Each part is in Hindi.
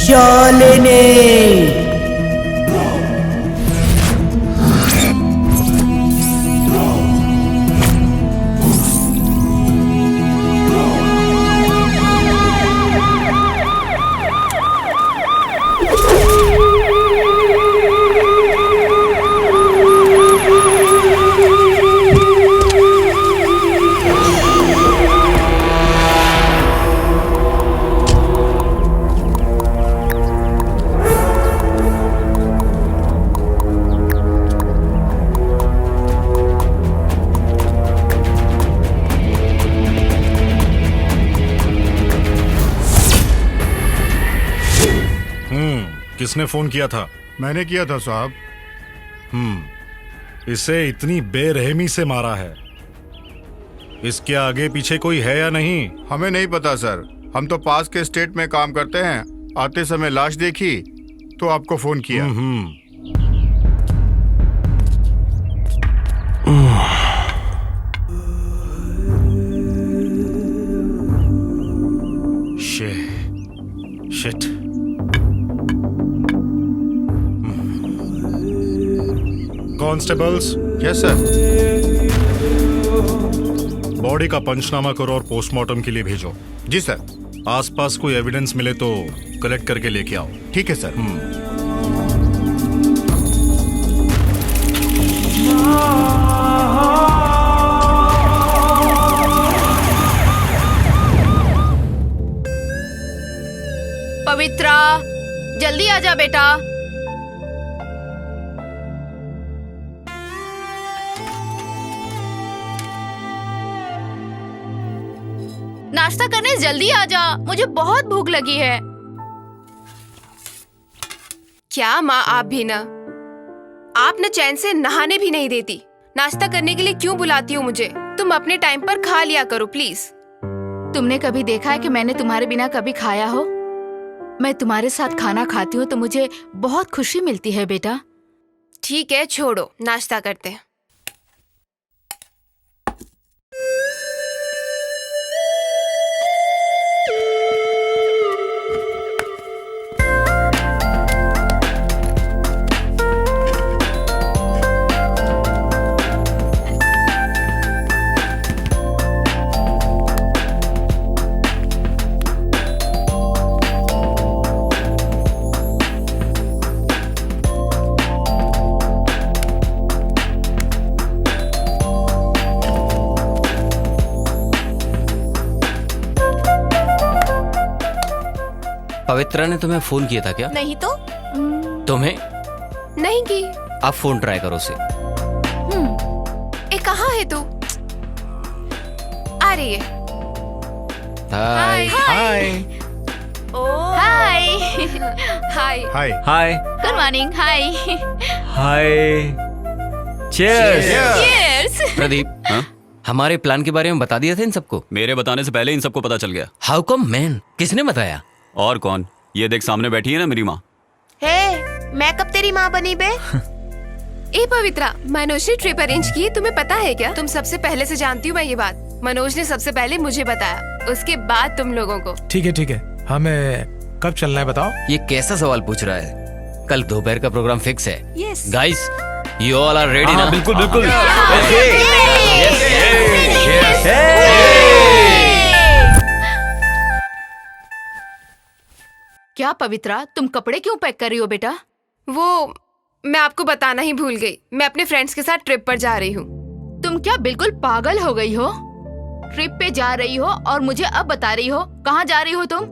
शालिनी। किसने फोन किया था? मैंने किया था साहब। इसे इतनी बेरहमी से मारा है, इसके आगे पीछे कोई है या नहीं? हमें नहीं पता सर, हम तो पास के स्टेट में काम करते हैं। आते समय लाश देखी तो आपको फोन किया। Shit. Constables. Yes sir. Body का पंचनामा करो और पोस्टमार्टम के लिए भेजो। जी सर। आसपास कोई एविडेंस मिले तो कलेक्ट करके लेके आओ। ठीक है सर। पवित्रा, जल्दी आजा बेटा। नाश्ता करने जल्दी आजा, मुझे बहुत भूख लगी है। क्या माँ, आप भी ना, आप न चैन से नहाने भी नहीं देती। नाश्ता करने के लिए क्यों बुलाती हो मुझे? तुम अपने टाइम पर खा लिया करो प्लीज। तुमने कभी देखा है कि मैंने तुम्हारे बिना कभी खाया हो? मैं तुम्हारे साथ खाना खाती हूँ तो मुझे बहुत खुशी मिलती है बेटा। ठीक है, छोड़ो, नाश्ता करते हैं। पवित्रा ने तुम्हें फोन किया था क्या? नहीं तो। तुम्हें नहीं की। आप फोन ट्राई करो उसे। कहाँ है तू? आ रही है। हाय हाय हाय हाय हाय गुड मॉर्निंग। हाय हाय। चीयर्स। चीयर्स। प्रदीप, हमारे प्लान के बारे में बता दिया था इन सबको? मेरे बताने से पहले इन सबको पता चल गया। How come man? किसने बताया? और कौन? ये देख सामने बैठी है ना मेरी माँ। हे, मैं कब तेरी माँ बनी बे? ए पवित्रा, मनोज ने ट्रिप अरेंज की, तुम्हें पता है क्या? तुम सबसे पहले से जानती हूँ मैं ये बात। मनोज ने सबसे पहले मुझे बताया, उसके बाद तुम लोगों को। ठीक है, हमें कब चलना है बताओ? ये कैसा सवाल पूछ रहा है? कल दोपहर का प्रोग्राम फिक्स है। Yes. Guys, you all are ready ना? बिल्कुल बिल्कुल। क्या पवित्रा, तुम कपड़े क्यों पैक कर रही हो बेटा? वो मैं आपको बताना ही भूल गई, मैं अपने फ्रेंड्स के साथ ट्रिप पर जा रही हूँ। तुम क्या बिल्कुल पागल हो गई हो? ट्रिप पे जा रही हो और मुझे अब बता रही हो? कहाँ जा रही हो तुम?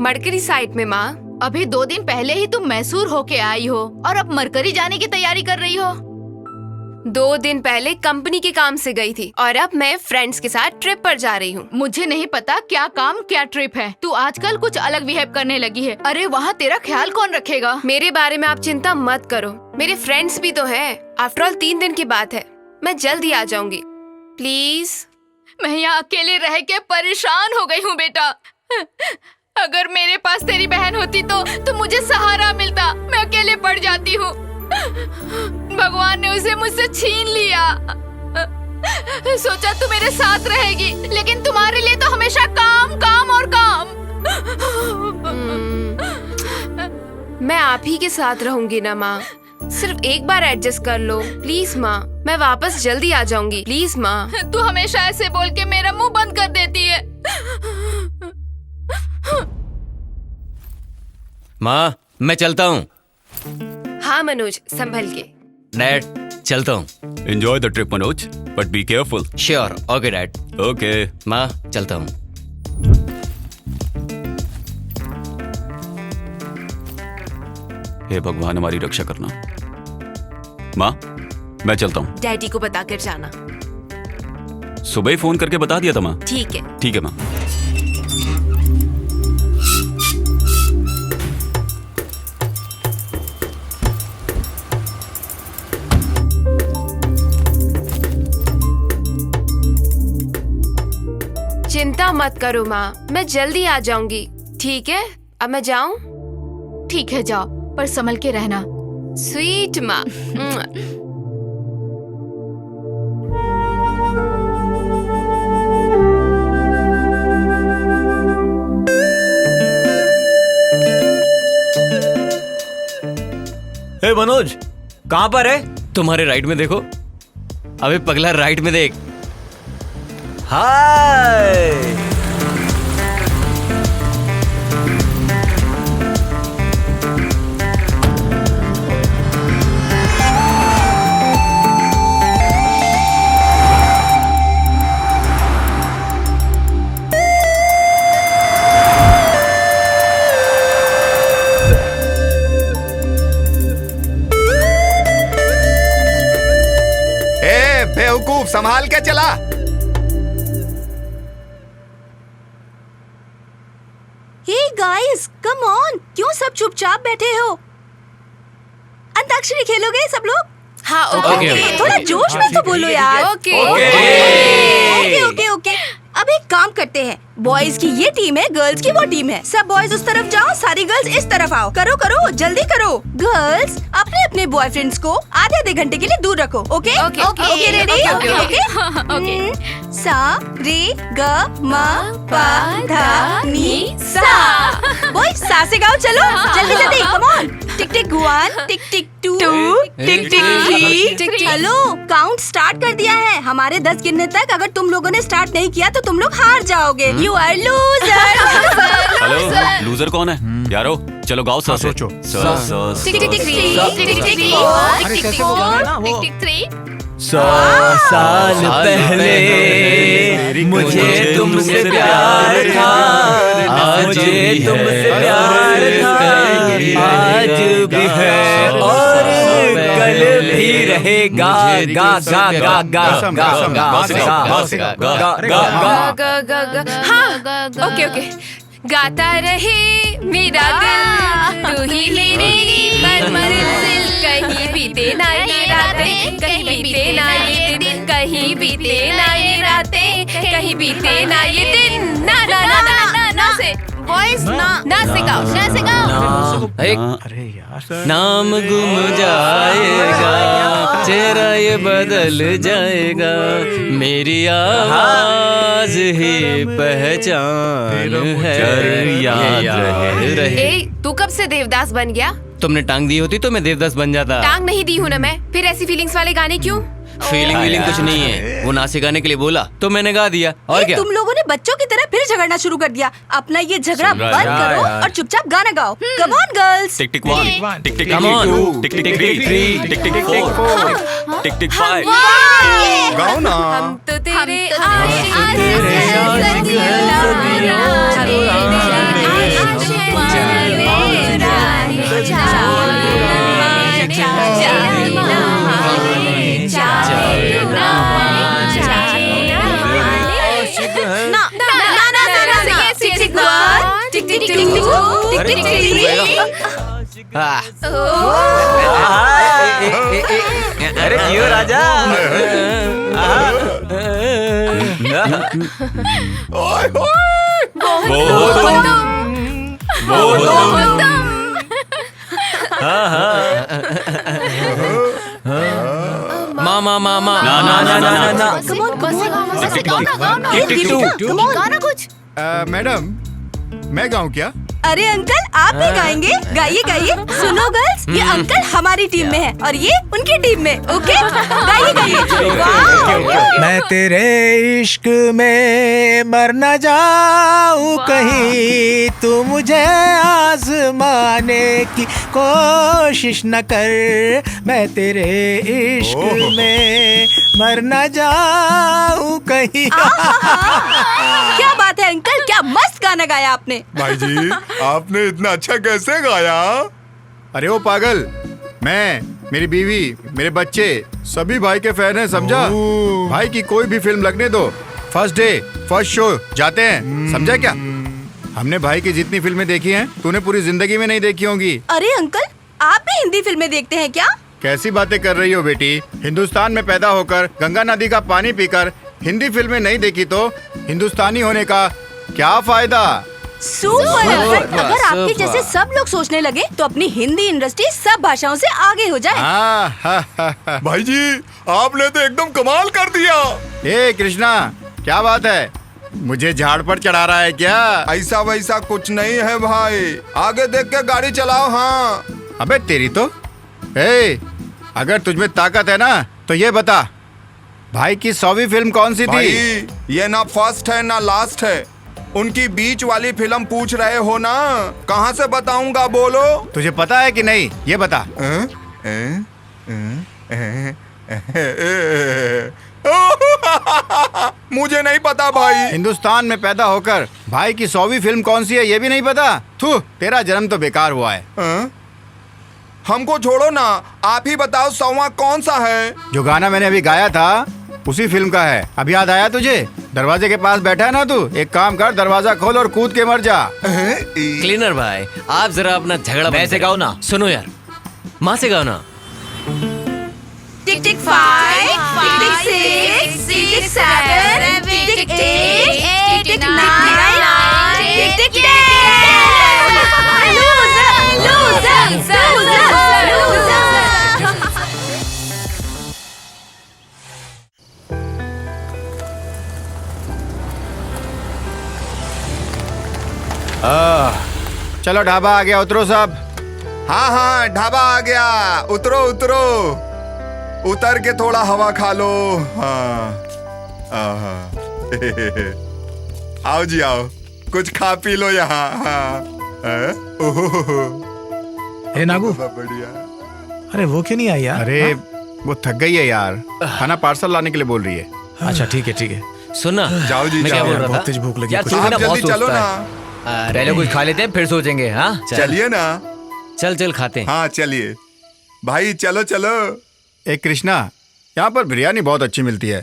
मरकरी साइट में माँ। अभी 2 दिन पहले ही तुम मैसूर होके आई हो और अब मरकरी जाने की तैयारी कर रही हो। 2 दिन पहले कंपनी के काम से गई थी और अब मैं फ्रेंड्स के साथ ट्रिप पर जा रही हूँ। मुझे नहीं पता क्या काम क्या ट्रिप है। तू आजकल कुछ अलग बिहेव करने लगी है। अरे वहाँ तेरा ख्याल कौन रखेगा? मेरे बारे में आप चिंता मत करो, मेरे फ्रेंड्स भी तो हैं। आफ्टर ऑल 3 दिन की बात है, मैं जल्द ही आ जाऊंगी। प्लीज। मैं यहाँ अकेले रह के परेशान हो गई हूँ बेटा। अगर मेरे पास तेरी बहन होती तो मुझे सहारा मिलता। मैं अकेले पड़ जाती हूँ। भगवान ने उसे मुझसे छीन लिया। सोचा तू मेरे साथ रहेगी, लेकिन तुम्हारे लिए तो हमेशा काम काम और काम। मैं आप ही के साथ रहूंगी ना माँ, सिर्फ एक बार एडजस्ट कर लो प्लीज माँ। मैं वापस जल्दी आ जाऊंगी प्लीज माँ। तू हमेशा ऐसे बोल के मेरा मुंह बंद कर देती है। माँ, मैं चलता हूँ। हाँ मनोज, संभल के। डैड, चलता हूँ। Enjoy the trip Manoj, but be careful. Sure, okay dad. Okay. माँ, चलता हूँ। हे भगवान, हमारी रक्षा करना। माँ, मैं चलता हूँ। डैडी को बता कर जाना। सुबह ही फोन करके बता दिया था माँ। ठीक है। ठीक है माँ। चिंता मत करो माँ, मैं जल्दी आ जाऊंगी। ठीक है, अब मैं जाऊं? ठीक है जाओ, पर संभल के रहना। स्वीट माँ। हे मनोज, कहाँ पर है? तुम्हारे राइट में देखो। अबे पगला, राइट में देख। हाय। ए बेवकूफ, संभाल के चला। हे गाइस, कम ऑन, क्यों सब चुपचाप बैठे हो? अंताक्षरी खेलोगे सब लोग? हाँ ओके, ओके। ओके। थोड़ा जोश में तो बोलो यार। ओके। Okay okay okay. अब एक काम करते हैं, बॉयज की ये टीम है, गर्ल्स की वो टीम है। सब बॉयज उस तरफ जाओ, सारी गर्ल्स इस तरफ आओ। करो करो, जल्दी करो। गर्ल्स अपने अपने बॉयफ्रेंड्स को आधे घंटे के लिए दूर रखो। Okay okay, okay okay, ready? Okay, okay okay. सा रे ग म प ध नी सा। बॉयज सा से गाओ, चलो जल्दी जल्दी, come on. Tick tick 1, tick tick 2, tick tick 3। Hello, count start कर दिया है। हमारे 10 गिनने तक अगर तुम लोगों ने स्टार्ट नहीं किया तो तुम लोग हार जाओगे। You are loser. Hello, loser कौन है यारो? चलो गाओ सा से। सोचो। टिक टिक 3, टिक टिक 4, टिक टिक 4, टिक टिक 3। 100 साल पहले मुझे तुमसे प्यार था, आज तुमसे प्यार था, आज भी है और कल भी रहेगा। गा गा गा गा गा गा गा गा गा गा। हाँ ओके ओके। गाता रहे मेरा दिल, तू ही मेरी मंजिल, कहीं बीते ना ये रातें, कहीं बीते ना ये दिन, कहीं बीते ना ये रातें, कहीं बीते ना ये दिन। ना ना ना ना ना ना से वॉइस ना सिखाओ, ना सिखाओ। अरे यार, नाम गुम जाएगा, चेहरा ये बदल जाएगा, मेरी आवाज ही पहचान है, याद रहे। ए, तू कब से देवदास बन गया? तुमने टांग दी होती तो मैं देवदास बन जाता। टांग नहीं दी हूँ ना मैं, फिर ऐसी फीलिंग्स वाले गाने क्यों? फीलिंग वीलिंग कुछ नहीं है, वो नाचे गाने के लिए बोला तो मैंने गा दिया। और क्या? तुम लोगों ने बच्चों की तरह फिर झगड़ना शुरू कर दिया। अपना ये झगड़ा सुन रहा बंद है। करो और चुपचाप गाना गाओ। Come on girls. Tick tick 1, tick tick Come on. 2, टिक टिक 3, टिक टिक 4, टिक टिक 5। गाओ ना। हम तो तेरे अरे क्यों राजा? मामा मामा ना ना ना ना ना। टिक टिक 2। गाना कुछ। मैडम, मैं गाऊं क्या? अरे अंकल, आप भी गाएंगे? गाइए गाइए। सुनो गर्ल्स, ये अंकल हमारी टीम में है और ये उनकी टीम में। ओके, गाइए गाइए। वाह! मैं तेरे इश्क में मर न जाऊं कहीं, तू मुझे आजमाने की कोशिश न कर। मैं तेरे इश्क में मर न जाऊं कहीं। क्या बात है अंकल, क्या मस्त गाना गाया आपने। भाई जी, आपने इतना अच्छा कैसे गाया? अरे ओ पागल, मैं, मेरी बीवी, मेरे बच्चे सभी भाई के फैन हैं, समझा? भाई की कोई भी फिल्म लगने दो, फर्स्ट डे फर्स्ट शो जाते हैं, समझा क्या? हमने भाई की जितनी फिल्में देखी हैं, तूने पूरी जिंदगी में नहीं देखी होंगी। अरे अंकल, आप भी हिंदी फिल्में देखते हैं क्या? कैसी बातें कर रही हो बेटी? हिंदुस्तान में पैदा होकर गंगा नदी का पानी पीकर हिंदी फिल्में नहीं देखी तो हिंदुस्तानी होने का क्या फायदा? सुपर अंकल, अगर आपके जैसे सब लोग सोचने लगे तो अपनी हिंदी इंडस्ट्री सब भाषाओं से आगे हो जाए। भाई जी, आपने तो एकदम कमाल कर दिया। ए कृष्णा, क्या बात है? मुझे झाड़ पर चढ़ा रहा है क्या? ऐसा वैसा कुछ नहीं है भाई, आगे देख के गाड़ी चलाओ। हाँ अबे तेरी तो। ए, अगर तुझमें ताकत है ना तो ये बता, भाई की 100वीं फिल्म कौन सी भाई, थी? ये ना फर्स्ट है ना लास्ट है, उनकी बीच वाली फिल्म पूछ रहे हो ना, कहाँ से बताऊंगा, बोलो। तुझे पता है कि नहीं, ये बता। मुझे नहीं पता भाई। हिंदुस्तान में पैदा होकर भाई की 100वीं फिल्म कौन सी है ये भी नहीं पता? थू, तेरा जन्म तो बेकार हुआ है। हमको छोड़ो ना, आप ही बताओ 100वां कौन सा है? जो गाना मैंने अभी गाया था उसी फिल्म का है। अब याद आया तुझे? दरवाजे के पास बैठा है ना तू, एक काम कर, दरवाजा खोल और कूद के मर जा। क्लीनर भाई, आप जरा अपना झगड़ा मैं से गाओ ना। सुनो यार, माँ से गाओ ना। टिक टिक 5, टिक टिक 6, टिक टिक 7, टिक टिक 8, टिक टिक 9, टिक टिक 10। Loser, loser, loser. चलो ढाबा आ गया, उतरो सब। हाँ हाँ, ढाबा आ गया, उतरो उतरो, उतर के थोड़ा हवा खा लो। हाँ आओ जी आओ, कुछ खा पी लो यहाँ। हाँ हे नागू, बढ़िया। अरे वो क्यों नहीं आई यार? अरे वो थक गई है यार, खाना पार्सल लाने के लिए बोल रही है। अच्छा ठीक है ठीक है। सुना, जाओ जी मैं क्या जाओ। बोल रहा बहुत था? तेज भूख लगी। यार कुछ तू भी आप ना बहुत जल्दी चलो सोचता ना। है। पहले कुछ खा लेते हैं फिर सोचेंगे। हाँ चलिए ना। चल चल खाते हैं। हाँ चलिए भाई, चलो चलो। एक कृष्णा, यहाँ पर बिरयानी बहुत अच्छी मिलती है,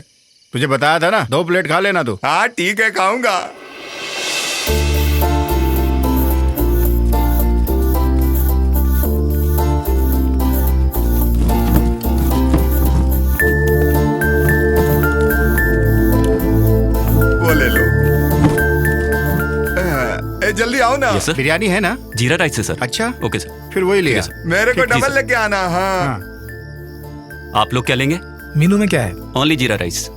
तुझे बताया था ना, 2 प्लेट खा लेना तू। हाँ ठीक है, खाऊंगा। जल्दी आओ ना। Yes sir. बिरयानी है ना? जीरा राइस है सर। अच्छा, ओके सर। फिर वही लिया। ठीक है, मेरे को ठीक, जी, डबल सर। लेके आना। हाँ आप लोग क्या लेंगे? मीनू में क्या है? ओनली जीरा राइस।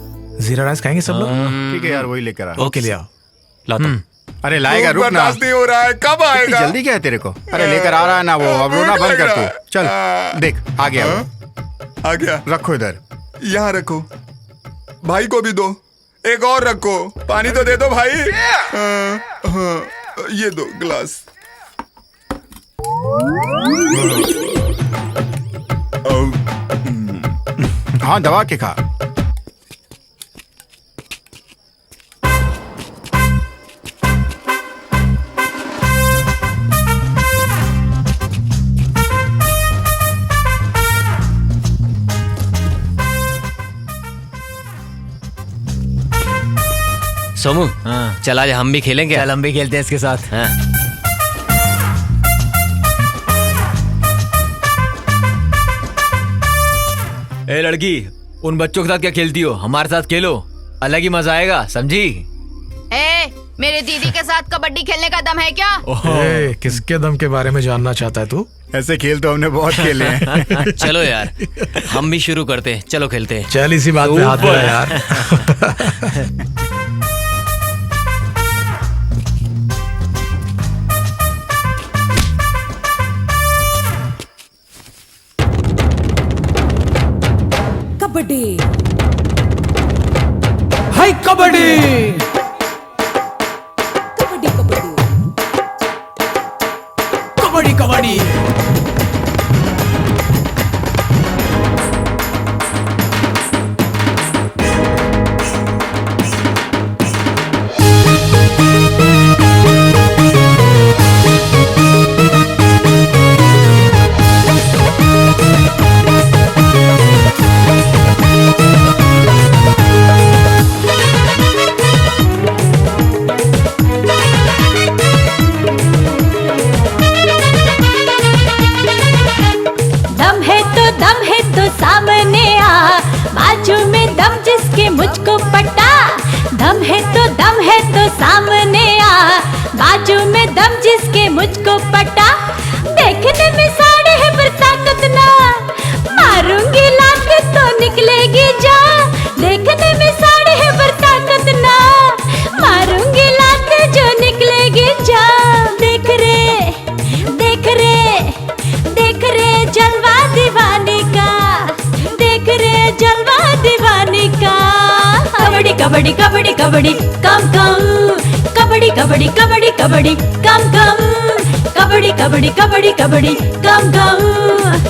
जीरा राइस खाएंगे सब लोग? ठीक है यार, वही लेकर आ। ओके ले आओ। लाता हूँ। अरे लाएगा, रुक ना। बर्दाश्त नहीं हो रहा है, कब इतनी आएगा? जल्दी क्या है तेरे को? अरे लेकर आ रहा है ना वो, अब रोना भूख बंद लग कर रहा तू। चल है। देख आ गया वो। आ गया। रखो इधर। यहाँ रखो। भाई को भी दो। एक और रखो। पानी तो दे दो भाई। हाँ, ये दो गिलास। हाँ दबा के खा। सोमू, हाँ। चल आज हम भी खेलेंगे। चल हम भी खेलते हैं इसके साथ। हाँ। ए लड़की, उन बच्चों के साथ क्या खेलती हो? हमारे साथ खेलो, अलग ही मजा आएगा, समझी? ए, मेरे दीदी के साथ कबड्डी खेलने का दम है क्या? ए, किसके दम के बारे में जानना चाहता है तू? ऐसे खेल तो हमने बहुत खेले हैं। चलो यार, हम भी शुरू करते हैं। चलो खेलते हैं। चल इसी बात पे हाथ धरा यार। कबड्डी हाय कबड्डी। कबड्डी कबड्डी कबड्डी कबड्डी। सामने आ, बाजू में दम जिसके मुझको पटा। दम है तो सामने आ, बाजू में दम जिसके मुझको पटा। देखने में साड़े है पर ताकत ना, मारूंगी लात तो निकलेगी जान। देखने में साड़े है पर ताकत ना, मारूंगी लात जो निकलेगी जान। देख रे जलवा दीवानी का, देख रे जलवा दीवानी का। कबड्डी कबड्डी कबड्डी कबड्डी कम कम, कबड्डी कबड्डी कबड्डी कबड्डी कम कम, कबड्डी कबड्डी कबड्डी कबड्डी कम कम,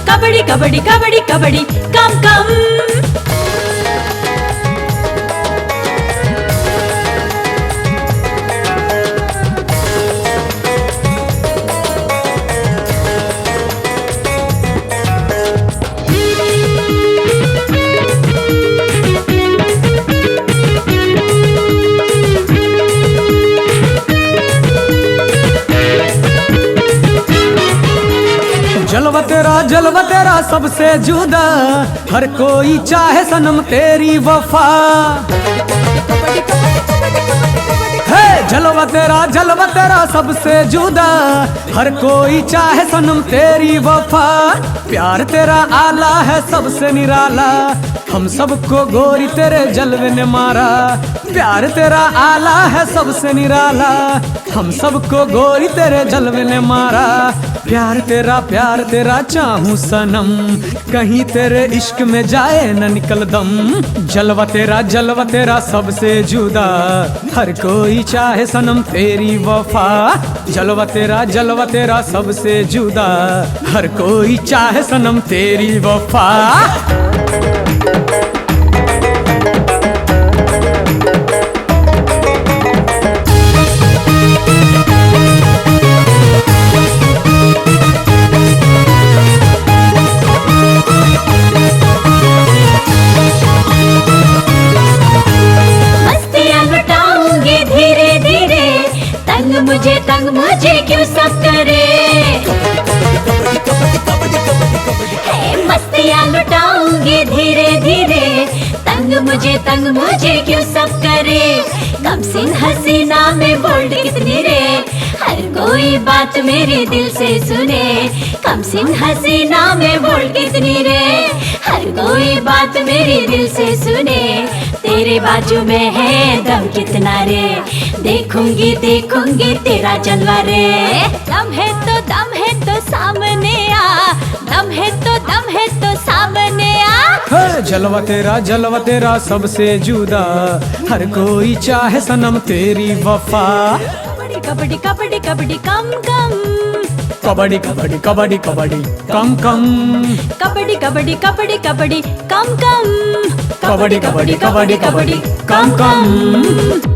कबड्डी कबड्डी कबड्डी कबड्डी कम कम। जलवा तेरा सबसे जुदा, हर कोई चाहे सनम तेरी वफा। है जलवा तेरा सबसे जुदा, हर कोई चाहे सनम तेरी वफा। प्यार तेरा आला है सबसे निराला, हम सबको गोरी तेरे जलवे ने मारा। प्यार तेरा आला है सबसे निराला, हम सबको गोरी तेरे जलवे ने मारा। प्यार तेरा चाहूं सनम, कहीं तेरे इश्क में जाए न निकल दम। जलवा तेरा सबसे जुदा, हर कोई चाहे सनम तेरी वफा। जलवा तेरा सबसे जुदा, हर कोई चाहे सनम तेरी वफा। तंग मुझे क्यों सब करे, मस्तियाँ लुटाऊंगी धीरे धीरे। तंग मुझे क्यों सब करे, कम सिन हसीना में बोल्ड कितनी रे। हर कोई बात मेरे दिल से सुने, कम सिन हसीना में बोल कितनी रे। हर कोई बात मेरे दिल से सुने, तेरे बाजू में है दम कितना रे। देखूंगी देखूंगी तेरा जलवा रे। दम है तो सामने आ, दम है तो सामने आ। है जलवा तेरा सबसे जुदा, हर कोई चाहे सनम तेरी वफा। कबड्डी कबड्डी कबड्डी कम कम, कबड्डी कबड्डी कबड्डी कबड्डी कम कम, कबड्डी कबड्डी कबड्डी कबड्डी कम कम, कबड्डी कबड्डी कबड्डी कबड्डी कम कम।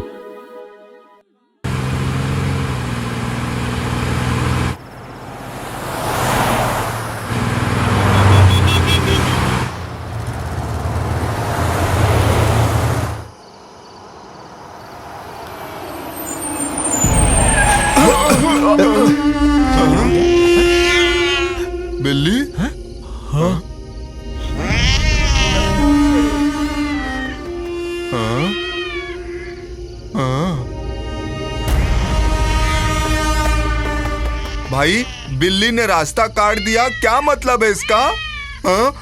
बिल्ली? हाँ? भाई बिल्ली ने रास्ता काट दिया, क्या मतलब है इसका? हाँ?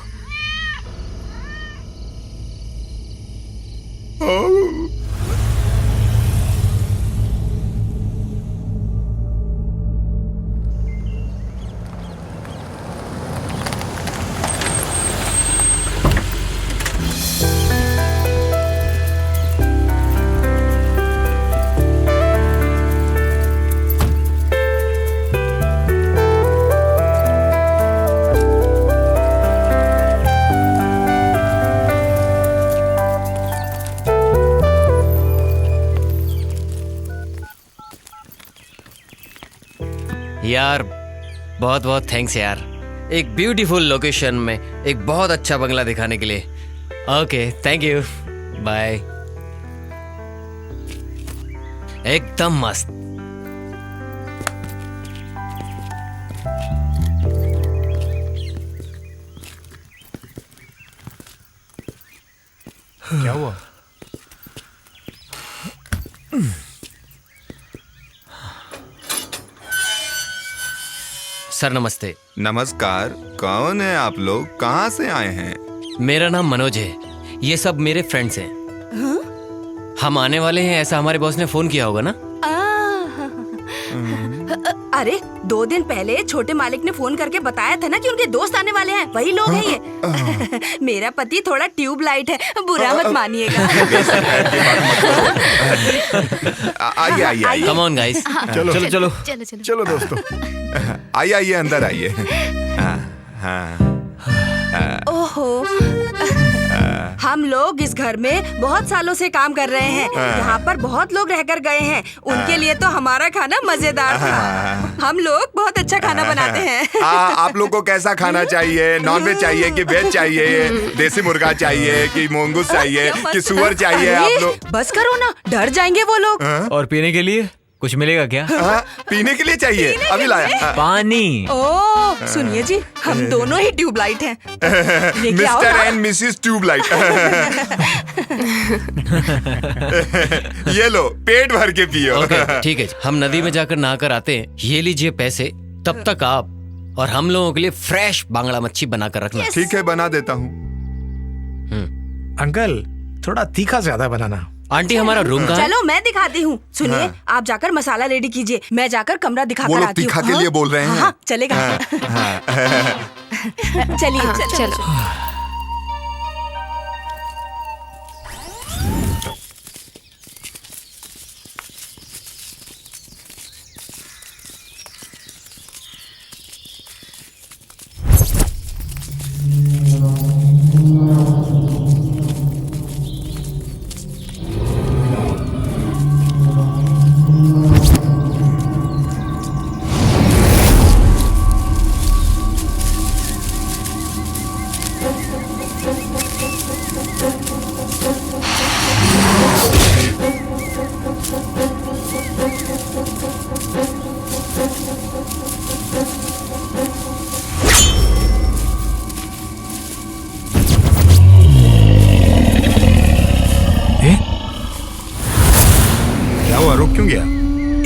यार बहुत बहुत थैंक्स यार, एक ब्यूटीफुल लोकेशन में एक बहुत अच्छा बंगला दिखाने के लिए। Okay thank you, bye. एकदम मस्त। क्या हुआ? सर नमस्ते। नमस्कार, कौन है आप लोग, कहाँ से आए हैं? मेरा नाम मनोज है, ये सब मेरे फ्रेंड्स हैं। हम आने वाले हैं ऐसा हमारे बॉस ने फोन किया होगा ना? अरे 2 दिन पहले छोटे मालिक ने फोन करके बताया था ना कि उनके दोस्त आने वाले हैं, वही लोग हैं ये। मेरा पति थोड़ा ट्यूबलाइट है, बुरा मत मानिएगा। आइए आइए आइए। कम ऑन गाइस, चलो चलो चलो चलो चलो चलो दोस्तों, आइए आइए अंदर आइए। ओहो, हम लोग इस घर में बहुत सालों से काम कर रहे हैं। यहाँ पर बहुत लोग रहकर गए हैं, उनके लिए तो हमारा खाना मजेदार था। हम लोग बहुत अच्छा खाना बनाते हैं। आप लोग को कैसा खाना चाहिए? नॉनवेज चाहिए कि वेज चाहिए? देसी मुर्गा चाहिए कि मोंगूस चाहिए कि सुअर चाहिए? आप लोग बस करो ना, डर जाएंगे वो लोग। और पीने के लिए कुछ मिलेगा क्या? पीने के लिए चाहिए, अभी लाया। पानी। ओह सुनिए जी, हम दोनों ही ट्यूबलाइट हैं। Mr and Mrs tubelight. ये लो, पेट भर के पियो। ओके ठीक है, हम नदी में जाकर नहाकर आते हैं। ये लीजिए पैसे, तब तक आप और हम लोगों के लिए फ्रेश बांगड़ा मच्छी बनाकर रखना। ठीक है, बना देता हूँ। अंकल थोड़ा तीखा ज्यादा बनाना। आंटी हमारा रूम कहाँ है? चलो मैं दिखाती हूँ। सुनिए, आप जाकर मसाला रेडी कीजिए, मैं जाकर कमरा दिखाकर वो लोग आती हूँ। तीखा के लिए बोल रहे हैं। हाँ, चलेगा। चलिए चलो।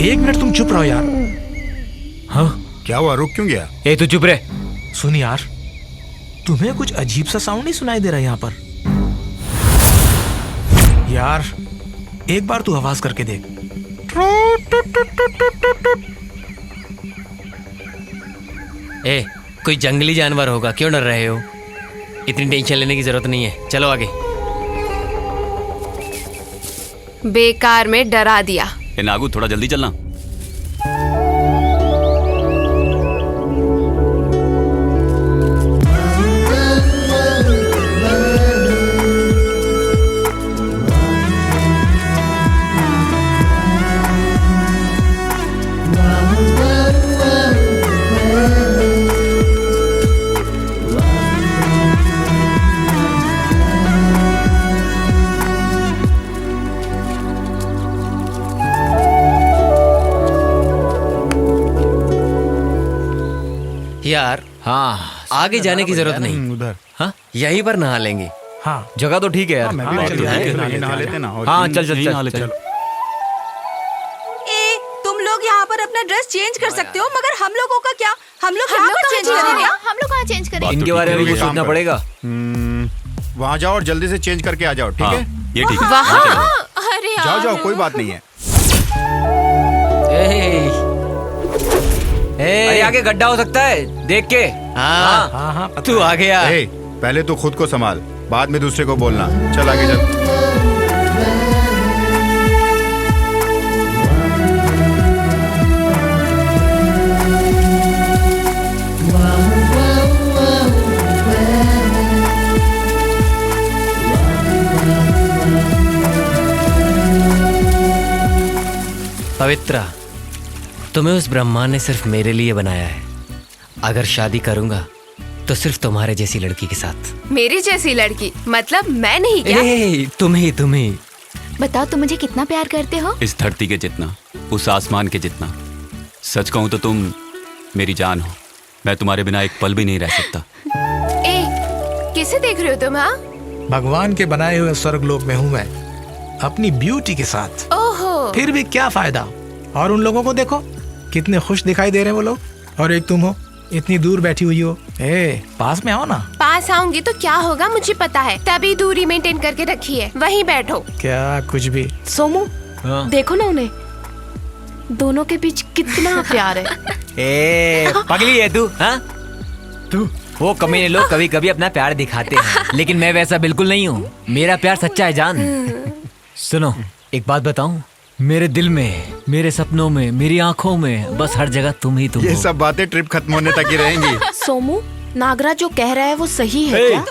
एक मिनट तुम चुप रहो यार। हाँ क्या हुआ, रुक क्यों गया? ए तू चुप रहे। सुन यार, तुम्हें कुछ अजीब सा साउंड नहीं सुनाई दे रहा यहाँ पर? यार एक बार तू आवाज करके देख। ए कोई जंगली जानवर होगा, क्यों डर रहे हो? इतनी टेंशन लेने की जरूरत नहीं है, चलो आगे। बेकार में डरा दिया। ए नागू, थोड़ा जल्दी चलना। यार हाँ आगे जाने की जरूरत नहीं, उधर। हाँ यहीं पर नहा लेंगे। हाँ जगह तो ठीक है यार। मैं भी नहा लेते ना। हाँ चल चल चल चल। ए तुम लोग यहाँ पर अपना ड्रेस चेंज कर सकते हो, मगर हम लोगों का क्या? हम लोग यहाँ पर चेंज करेंगे? हम लोग कहाँ चेंज करेंगे? इनके बारे में भी सोचना पड़ेगा। वहाँ जाओ और जल्दी से चेंज करके आ जाओ, ठीक हाँ, है? ये ठीक है। वहाँ? अरे जाओ जाओ, कोई बात नहीं है। अरे आगे गड्ढा हो सकता है, देख के। हाँ हाँ हाँ तू आ गया। ए, पहले तो खुद को संभाल, बाद में दूसरे को बोलना। चल आगे चल। पवित्रा, तुम्हें उस ब्रह्मा ने सिर्फ मेरे लिए बनाया है। अगर शादी करूंगा तो सिर्फ तुम्हारे जैसी लड़की के साथ। मेरी जैसी लड़की? मतलब मैं नहीं क्या? तुम्हें बताओ तुम मुझे कितना प्यार करते हो? इस धरती के जितना, उस आसमान के जितना। सच कहूं तो तुम मेरी जान हो। मैं तुम्हारे बिना एक पल भी नहीं रह सकता। ए, किसे देख रहे हो तुम? हाँ, भगवान के बनाए हुए स्वर्गलोक में हूँ मैं, अपनी ब्यूटी के साथ। ओहो। फिर भी क्या फायदा? और उन लोगों को देखो, कितने खुश दिखाई दे रहे हैं वो लोग। और एक तुम हो, इतनी दूर बैठी हुई हो। ए पास में आओ ना। पास आऊंगी तो क्या होगा मुझे पता है, तभी दूरी मेंटेन करके रखी है। वहीं बैठो। क्या कुछ भी। सोमू देखो ना उन्हें, दोनों के बीच कितना प्यार है। ए पगली है तू? हाँ तू वो कमीने लोग कभी कभी अपना प्यार दिखाते हैं, लेकिन मैं वैसा बिल्कुल नहीं हूँ। मेरा प्यार सच्चा है जान। सुनो एक बात बताऊं, मेरे दिल में, मेरे सपनों में, मेरी आंखों में, बस हर जगह तुम ही तुम ये हो। सब बातें ट्रिप खत्म होने तक ही रहेंगी। सोमू, नागराज जो कह रहा है वो सही है क्या?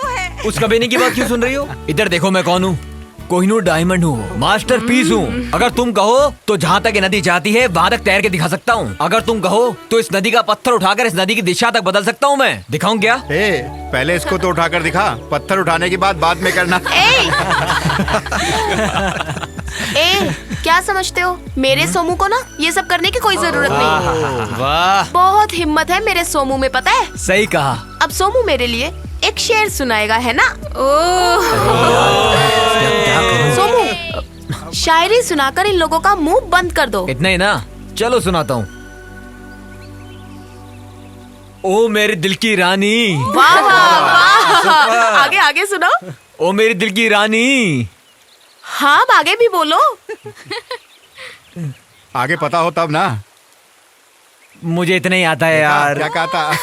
उस कमीने की बात क्यों सुन रही हो? इधर देखो, मैं कौन हूँ? कोहिनूर डायमंड हूँ, मास्टरपीस हूँ। अगर तुम कहो तो जहाँ तक ये नदी जाती है वहाँ तक तैर के दिखा सकता हूँ। अगर तुम कहो तो इस नदी का पत्थर उठाकर इस नदी की दिशा तक बदल सकता हूँ मैं। दिखाऊं क्या? पहले इसको तो उठाकर दिखा, पत्थर उठाने की बात बाद में करना। क्या समझते हो? मेरे सोमू को ना ये सब करने की कोई जरूरत नहीं। वाह, बहुत हिम्मत है मेरे सोमू में, पता है? सही कहा। अब सोमू मेरे लिए एक शेर सुनाएगा, है ना? सोमू, शायरी सुनाकर इन लोगों का मुंह बंद कर दो। इतना ही ना, चलो सुनाता हूँ। ओ मेरे दिल की रानी। वाह वाह, आगे आगे सुनो। ओ मेरी दिल की रानी। हाँ, अब आगे भी बोलो। आगे पता हो तब ना। मुझे इतना ही आता है यार। क्या कहा था?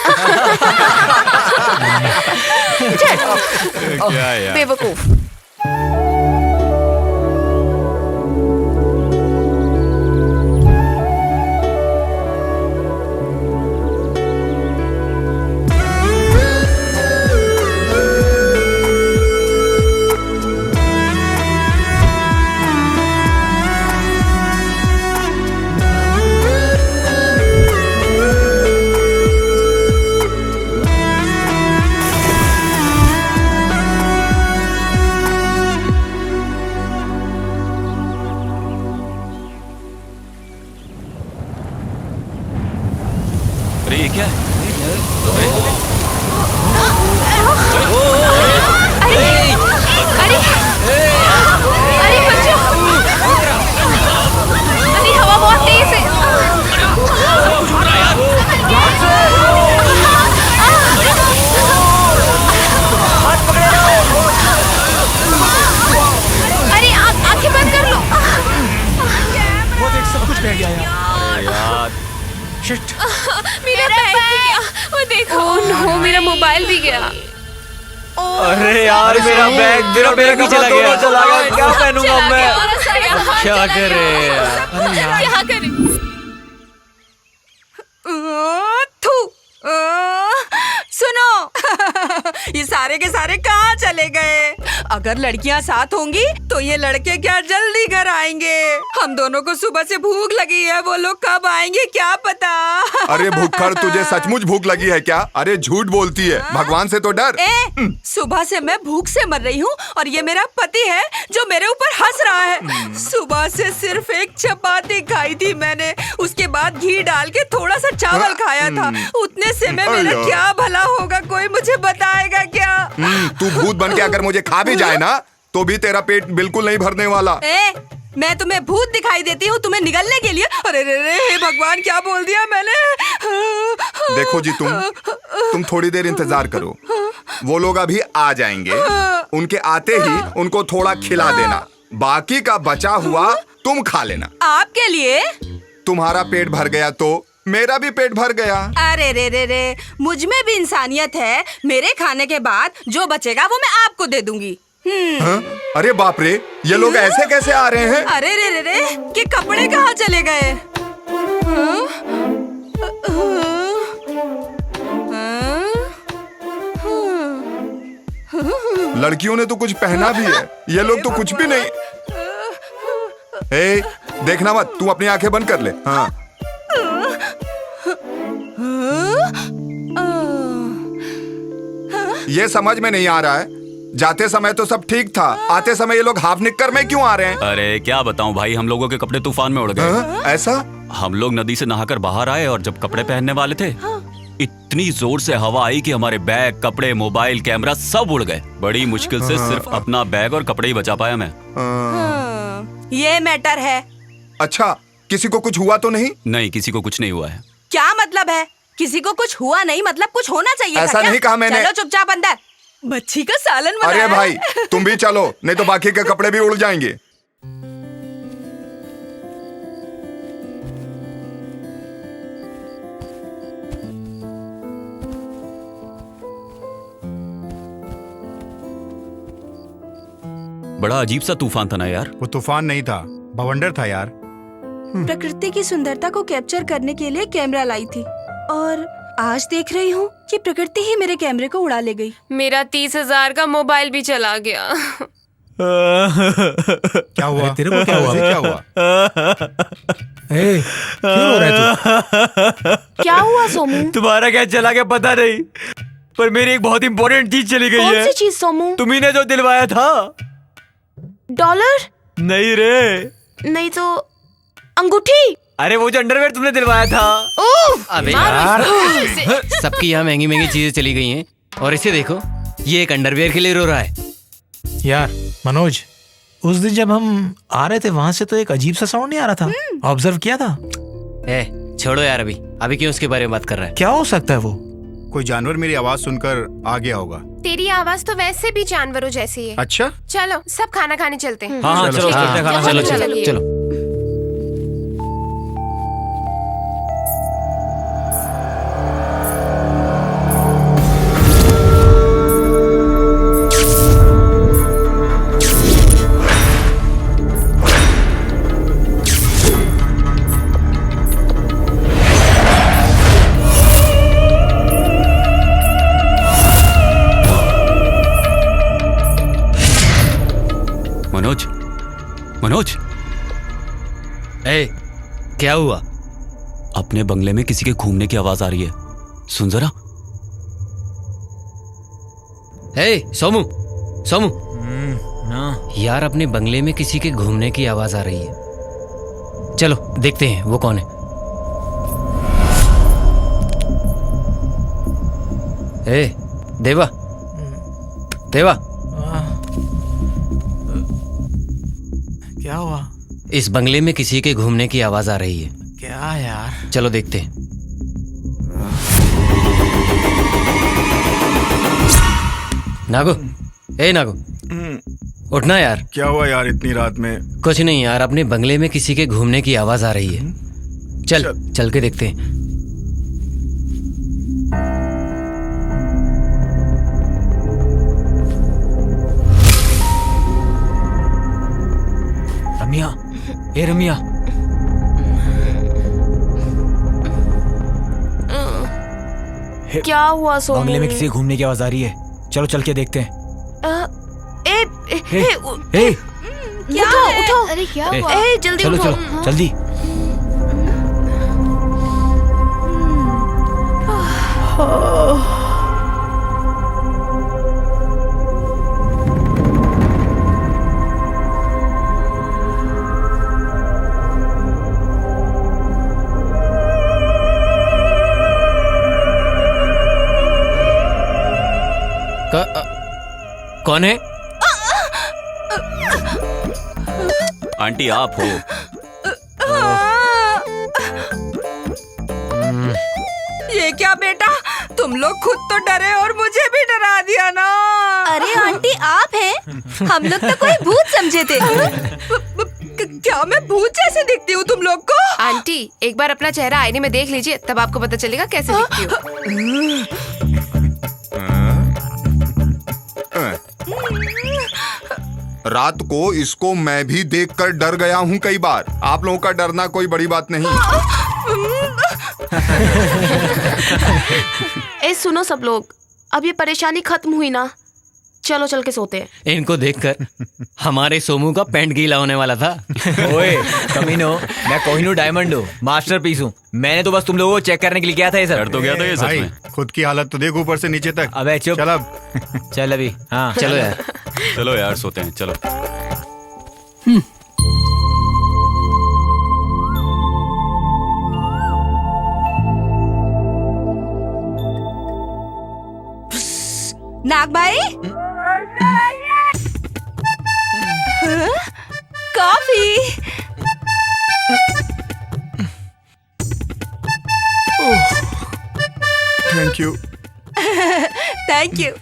क्या यार? बेवकूफ। अरे ये क्या है? अरे बच्चों, अरे हवा बहुत तेज है। यार शिट। मेरा बैग भी गया। वो देखो। ओह नो, मेरा मोबाइल भी गया। अरे यार मेरा बैग भी चला गया। क्या पहनूंगा मैं? क्या करे यार? क्या करें? थू। सुनो ये सारे के सारे कहाँ चले गए? अगर लड़कियाँ साथ होंगी तो ये लड़के क्या जल्दी घर आएंगे? हम दोनों को सुबह से भूख लगी है, वो लोग कब आएंगे क्या पता। अरे भूखड़, तुझे सचमुच भूख लगी है क्या? अरे झूठ बोलती है, भगवान से तो डर। सुबह से मैं भूख से मर रही हूँ और ये मेरा पति है जो मेरे ऊपर हंस रहा है। सुबह से सिर्फ एक चपाती खाई थी मैंने, उसके बाद घी डाल के थोड़ा सा चावल खाया था। उतने से में मेरा क्या भला होगा, कोई मुझे बताएगा क्या? तू भूत बन के अगर मुझे खा भी जाए ना तो भी तेरा पेट बिल्कुल नहीं भरने वाला। मैं तुम्हें भूत दिखाई देती हूँ तुम्हें निगलने के लिए? अरे रे रे, हे भगवान क्या बोल दिया मैंने? देखो जी, तुम थोड़ी देर इंतजार करो, वो लोग अभी आ जाएंगे। उनके आते ही उनको थोड़ा खिला देना, बाकी का बचा हुआ तुम खा लेना। आपके लिए? तुम्हारा पेट भर गया तो मेरा भी पेट भर गया। अरे रे रे रे, मुझ में भी इंसानियत है। मेरे खाने के बाद जो बचेगा वो मैं आपको दे दूंगी। अरे बाप रे, ये लोग ऐसे कैसे आ रहे हैं? अरे रे रे रे, कि कपड़े कहाँ चले गए? लड़कियों ने तो कुछ पहना भी है, ये लोग तो कुछ भी नहीं। ए, देखना मत, तू अपनी आंखें बंद कर ले। हाँ। ये समझ में नहीं आ रहा है, जाते समय तो सब ठीक था, आते समय ये लोग हाफ निक्कर में क्यों आ रहे हैं? अरे क्या बताऊं भाई, हम लोगों के कपड़े तूफान में उड़ गए। ऐसा? हम लोग नदी से नहाकर बाहर आए और जब कपड़े पहनने वाले थे, इतनी जोर से हवा आई कि हमारे बैग, कपड़े, मोबाइल, कैमरा सब उड़ गए। बड़ी मुश्किल से सिर्फ अपना बैग और कपड़े ही बचा पाया मैं। ये मैटर है। अच्छा, किसी को कुछ हुआ तो नहीं? नहीं, किसी को कुछ नहीं हुआ है। क्या मतलब है? किसी को कुछ हुआ नहीं मतलब कुछ होना चाहिए था। ऐसा नहीं कहा मैंने। चलो चुपचाप अंदर, मच्छी का सालन बनाया। अरे भाई तुम भी चलो, नहीं तो बाकी के कपड़े भी उड़ जाएंगे। बड़ा अजीब सा तूफान था ना यार। वो तूफान नहीं था, बवंडर था यार। प्रकृति की सुंदरता को कैप्चर करने के लिए कैमरा लाई थी और आज देख रही हूँ कि प्रकृति ही मेरे कैमरे को उड़ा ले गई। मेरा 30,000 का मोबाइल भी चला गया। क्या हुआ? तेरे को क्या हुआ? क्या हुआ? क्यों रो रहा है तू? क्या हुआ सोमू? तुम्हारा क्या चला गया पता नहीं, पर मेरी एक बहुत इंपॉर्टेंट चीज चली गई है। कौन सी चीज सोमू? तुम्ही ने जो दिलवाया था। डॉलर? नहीं रे। नहीं तो अंगूठी? अरे वो जो अंडरवेयर तुमने दिलवाया था। अबे यार, सबकी यहाँ महंगी महंगी चीजें चली गई हैं और इसे देखो, ये एक अंडरवेयर के लिए रो रहा है। यार मनोज, उस दिन जब हम आ रहे थे वहां से तो एक अजीब सा साउंड नहीं आ रहा था? ऑब्जर्व किया था? छोड़ो यार, अभी क्यों उसके बारे में बात कर रहा है? क्या हो सकता है वो? कोई जानवर मेरी आवाज सुनकर आ गया होगा। तेरी आवाज तो वैसे भी जानवरों जैसी है। अच्छा, चलो सब खाना खाने चलते हैं। हाँ चलो चलो। मनोज, क्या हुआ? अपने बंगले में किसी के घूमने की आवाज आ रही है, सुन जरा। सोमू यार, अपने बंगले में किसी के घूमने की आवाज आ रही है। चलो देखते हैं वो कौन है। देवा, क्या हुआ? इस बंगले में किसी के घूमने की आवाज आ रही है। क्या यार? चलो देखते हैं। नागो, नागो, उठना यार। क्या हुआ यार इतनी रात में? कुछ नहीं यार, अपने बंगले में किसी के घूमने की आवाज आ रही है। चल के देखते हैं। रम्या, ए रम्या, क्या हुआ सोनू? बंगले में किसी के घूमने की आवाज आ रही है। चलो चल के देखते हैं। क्या उठो। अरे क्या हुआ? जल्दी चलो उठो। चलो जल्दी। कौन है? आंटी आप हो? ये क्या बेटा, तुम लोग खुद तो डरे और मुझे भी डरा दिया ना। अरे आंटी आप हैं? हम लोग तो कोई भूत समझे थे। क्या मैं भूत जैसे दिखती हूँ तुम लोग को? आंटी एक बार अपना चेहरा आईने में देख लीजिए, तब आपको पता चलेगा कैसे दिखती हूँ। रात को इसको मैं भी देखकर डर गया हूँ कई बार। आप लोगों का डरना कोई बड़ी बात नहीं। सुनो सब लोग, अब ये परेशानी खत्म हुई ना, चलो चल के सोते हैं। इनको देखकर हमारे सोमू का पैंट गीला होने वाला था। ओए कमीनो, मैं कोहिनूर डायमंड हूँ, मास्टरपीस हूँ। मैंने तो बस तुम लोगों को चेक करने के लिए किया था ये सब। डर तो गया था ये सच भाई में। खुद की हालत तो देख ऊपर से नीचे तक। अबे चुप। चल अब। चल अभी। हाँ चलो यार। चलो यार सोते हैं, चलो। नाग भाई, coffee. Thank you. Thank you.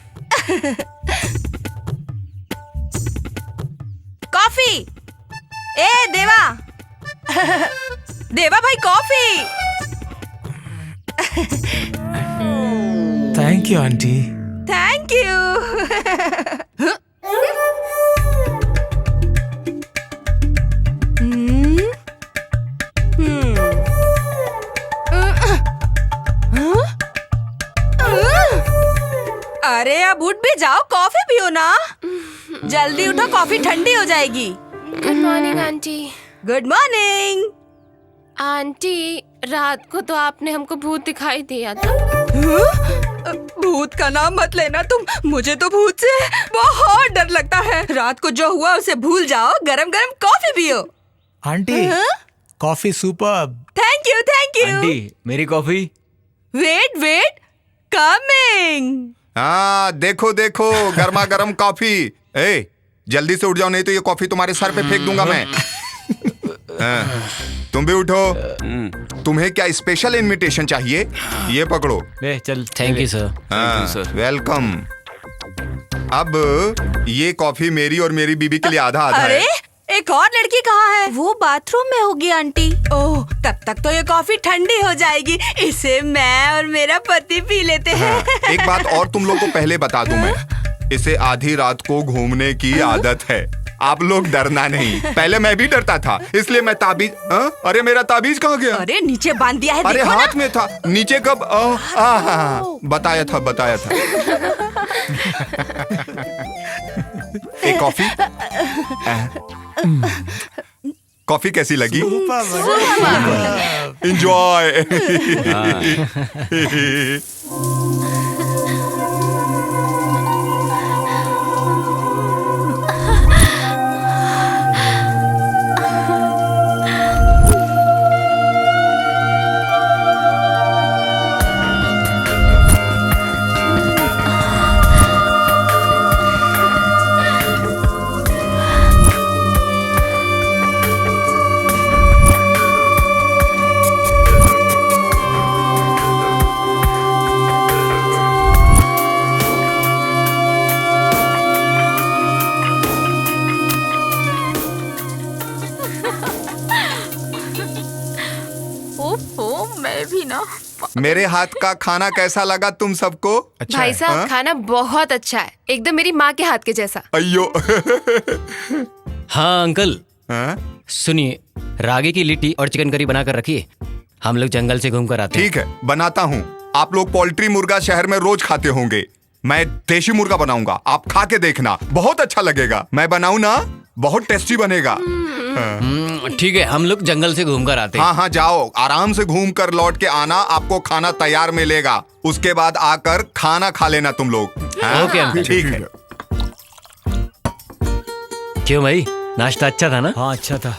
Coffee. ए देवा, देवा भाई coffee. Thank you aunty. Thank you. अरे अब उठ भी जाओ, कॉफी पियो ना। जल्दी उठो, कॉफी ठंडी हो जाएगी। Good morning aunty. Good morning. Aunty रात को तो आपने हमको भूत दिखाई दिया था। भूत का नाम मत लेना तुम, मुझे तो भूत से बहुत डर लगता है। रात को जो हुआ उसे भूल जाओ, गरम गरम कॉफी पियो। Aunty coffee superb. Thank you thank you. Aunty मेरी कॉफी। Wait wait, coming. हाँ देखो देखो, गर्मा गर्म कॉफी। ए जल्दी से उठ जाओ, नहीं तो ये कॉफी तुम्हारे सर पे फेंक दूंगा मैं। हाँ, तुम भी उठो। तुम्हें क्या स्पेशल इनविटेशन चाहिए? ये पकड़ो। चल। Thank you sir. हाँ, वेलकम। अब ये कॉफी मेरी और मेरी बीबी के लिए आधा आधा अरे है। एक और लड़की कहाँ है? वो बाथरूम में होगी आंटी। ओह, तब तक तो ये कॉफी ठंडी हो जाएगी। इसे मैं और मेरा पति पी लेते हैं। हाँ, एक बात और तुम लोग को पहले बता दूं मैं, इसे आधी रात को घूमने की आदत है। आप लोग डरना नहीं। पहले मैं भी डरता था, इसलिए मैं ताबीज। अरे मेरा ताबीज कहाँ गया? अरे नीचे बांध दिया है। अरे देखो हाथ ना। में था, नीचे कब? बताया था बताया था। एक कॉफी। कॉफी कैसी लगी? एंजॉय। ओ मैं भी ना। मेरे हाथ का खाना कैसा लगा तुम सबको? अच्छा भाई है। साहब हाँ? खाना बहुत अच्छा है, एकदम मेरी माँ के हाथ के जैसा। अयो। हाँ अंकल, हाँ? सुनिए, रागी की लिट्टी और चिकन करी बनाकर रखिए, हम लोग जंगल से घूमकर आते हैं। ठीक है, बनाता हूँ। आप लोग पोल्ट्री मुर्गा शहर में रोज खाते होंगे, मैं देशी मुर्गा बनाऊंगा, आप खा के देखना, बहुत अच्छा लगेगा। मैं बनाऊं ना, बहुत टेस्टी बनेगा। ठीक है, हम लोग जंगल से घूमकर आते हैं। हाँ हाँ, जाओ आराम से घूम कर लौट के आना, आपको खाना तैयार मिलेगा। उसके बाद आकर खाना खा लेना तुम लोग। हाँ? Okay uncle. ठीक है। क्यों भाई, नाश्ता अच्छा था ना? हाँ अच्छा था।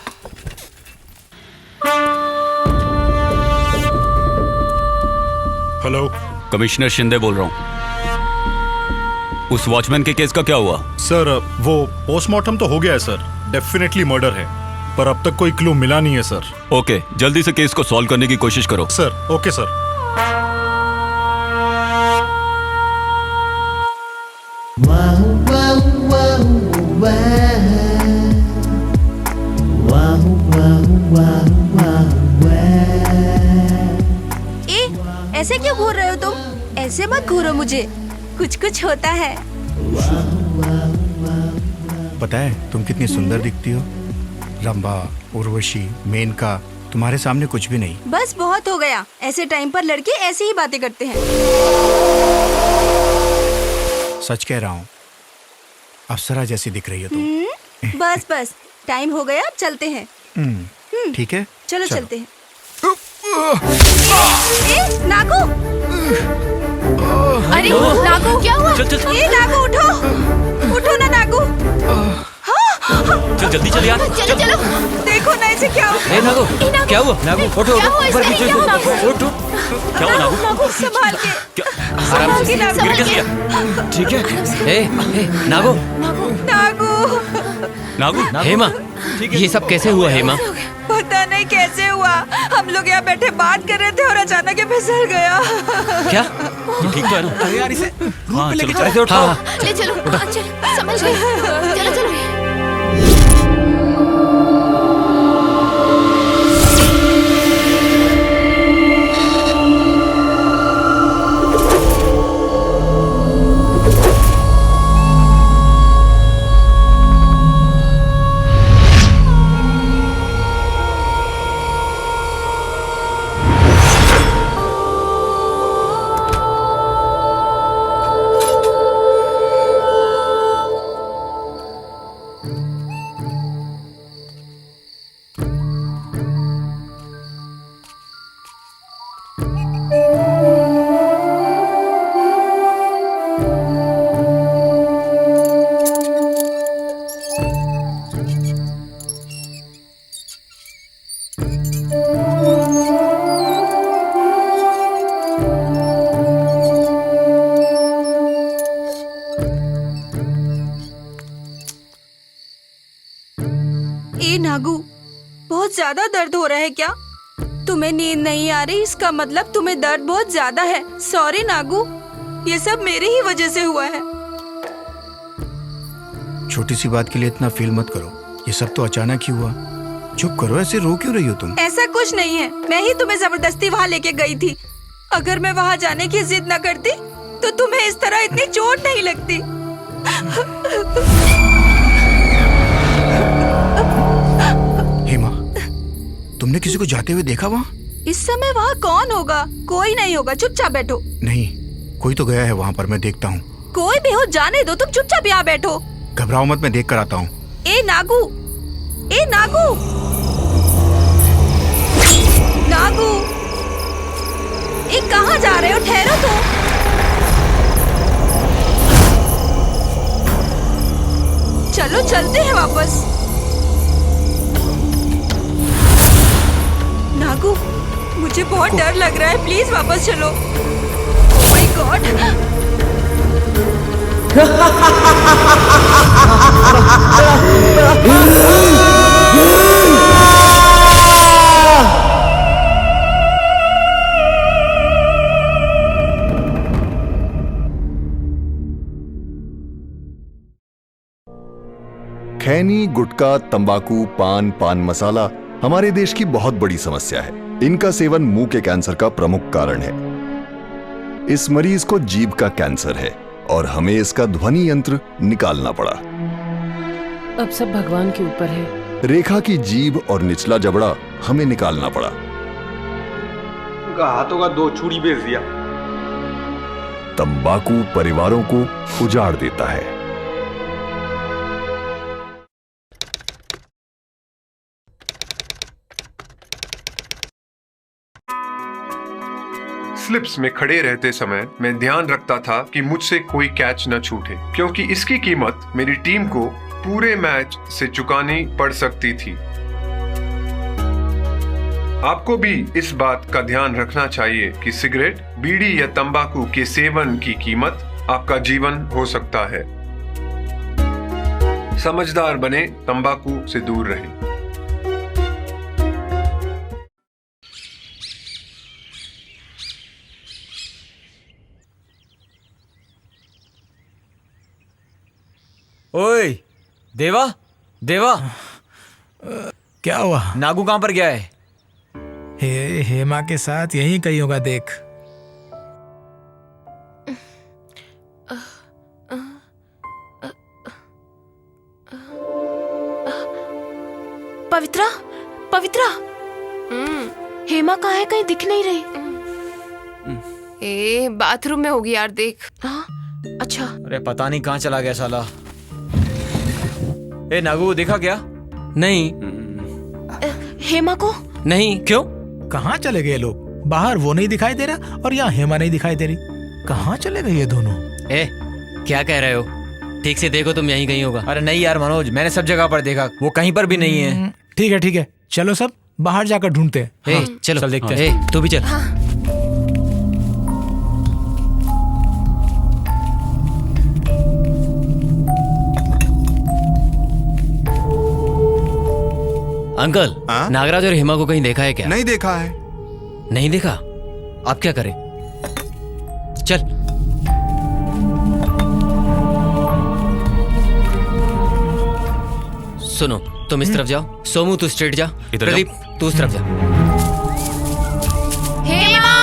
हेलो, कमिश्नर शिंदे बोल रहा हूँ। उस वॉचमैन के केस का क्या हुआ? सर वो पोस्टमार्टम तो हो गया है सर, डेफिनेटली मर्डर है, पर अब तक कोई क्लू मिला नहीं है सर। ओके, जल्दी से केस को सॉल्व करने की कोशिश करो। Sir okay sir. ए, ऐसे क्यों घूर रहे हो तुम? ऐसे मत घूरो मुझे, कुछ कुछ होता है। पता है तुम कितनी सुंदर दिखती हो। रंभा, उर्वशी, मेनका, तुम्हारे सामने कुछ भी नहीं। बस बहुत हो गया, ऐसे टाइम पर लड़के ऐसी ही बातें करते हैं। सच कह रहा हूँ, अप्सरा जैसी दिख रही हो तुम। बस बस, टाइम हो गया, अब चलते हैं। ठीक है, चलो चलते हैं। ए, नागू! अरे नागू, क्या हुआ? ए, नागू उठो, उठो ना नागू। चल जल्दी चल यार, चलो चलो। देखो ना इसे क्या हुआ। ए नागू, क्या हुआ? नागू उठो, क्या हुआ ऊपर इसका? नीचे क्या हुआ? उठो। क्या हुआ नागू? नागू संभाल के, आराम से, नागू। गिर कैसे गया? ठीक है। ए नागू, नागू, नागू, हेमा, ये सब कैसे हुआ हेमा? पता नहीं कैसे हुआ, हम लोग यहाँ बैठे बात कर रहे थे और अचानक ये फिसल गया। क्या? तू ठीक तो है ना? अरे यार इसे हाँ चलो चलो। ऐसे उठाओ। ले चलो, चलो समझ गए। चलो चलो। ए नागू, बहुत ज्यादा दर्द हो रहा है क्या? तुम्हें नींद नहीं आ रही, इसका मतलब तुम्हें दर्द बहुत ज्यादा है। सॉरी नागू, ये सब मेरी ही वजह से हुआ है। छोटी सी बात के लिए इतना फील मत करो, ये सब तो अचानक ही हुआ। चुप करो, ऐसे रो क्यों रही हो तुम? ऐसा कुछ नहीं है, मैं ही तुम्हें जबरदस्ती वहाँ लेके गई थी। अगर मैं वहाँ जाने की जिद न करती तो तुम्हें इस तरह इतनी चोट नहीं लगती। हेमा, तुमने किसी को जाते हुए देखा वहाँ? इस समय वहाँ कौन होगा? कोई नहीं होगा, चुपचाप बैठो। नहीं, कोई तो गया है वहाँ पर, मैं देखता हूँ। कोई भी हो जाने दो, तुम चुपचाप यहाँ बैठो। घबराओ मत, मैं देख कर आता हूँ। ए नागू, ए नागू, नागू, ए कहाँ जा रहे हो? ठहरो तो। चलो चलते हैं वापस। नागू, मुझे बहुत डर लग रहा है, प्लीज वापस चलो। My God. खैनी, गुटखा, तंबाकू, पान, पान मसाला हमारे देश की बहुत बड़ी समस्या है। इनका सेवन मुंह के कैंसर का प्रमुख कारण है। इस मरीज को जीभ का कैंसर है और हमें इसका ध्वनि यंत्र निकालना पड़ा। अब सब भगवान के ऊपर है। रेखा की जीभ और निचला जबड़ा हमें निकालना पड़ा। हाथों का 2 चूड़ी बेच दिया। तंबाकू परिवारों को उजाड़ देता है। स्लिप्स में खड़े रहते समय मैं ध्यान रखता था कि मुझसे कोई कैच न छूटे, क्योंकि इसकी कीमत मेरी टीम को पूरे मैच से चुकानी पड़ सकती थी। आपको भी इस बात का ध्यान रखना चाहिए कि सिगरेट, बीड़ी या तंबाकू के सेवन की कीमत आपका जीवन हो सकता है। समझदार बने, तंबाकू से दूर रहें। ओए देवा, देवा, क्या हुआ? नागू कहाँ पर गया है? हेमा के साथ यहीं कहीं होगा, देख। पवित्रा, पवित्रा, हेमा कहाँ है? कहीं दिख नहीं रही। बाथरूम में होगी यार, देख। हाँ, अच्छा। अरे पता नहीं कहाँ चला गया साला। ए नागू देखा क्या? नहीं। हेमा को? नहीं, क्यों? कहाँ चले गए लोग? बाहर वो नहीं दिखाई दे रहा और यहाँ हेमा नहीं दिखाई दे रही। कहाँ चले गए ये दोनों? ए, क्या कह रहे हो? ठीक से देखो, तुम यहीं कहीं होगा। अरे नहीं यार मनोज, मैंने सब जगह पर देखा, वो कहीं पर भी नहीं है। ठीक है ठीक है, चलो सब बाहर जाकर ढूंढते हैं। हाँ, चलो चल देखते हैं। तू भी चल। हाँ। अंकल, नागराज और हेमा को कहीं देखा है क्या? नहीं देखा है। नहीं देखा? आप क्या करें? चल। सुनो, तुम इस तरफ जाओ। सोमू तू स्ट्रेट जा। प्रदीप तू उस तरफ जा। हेमा!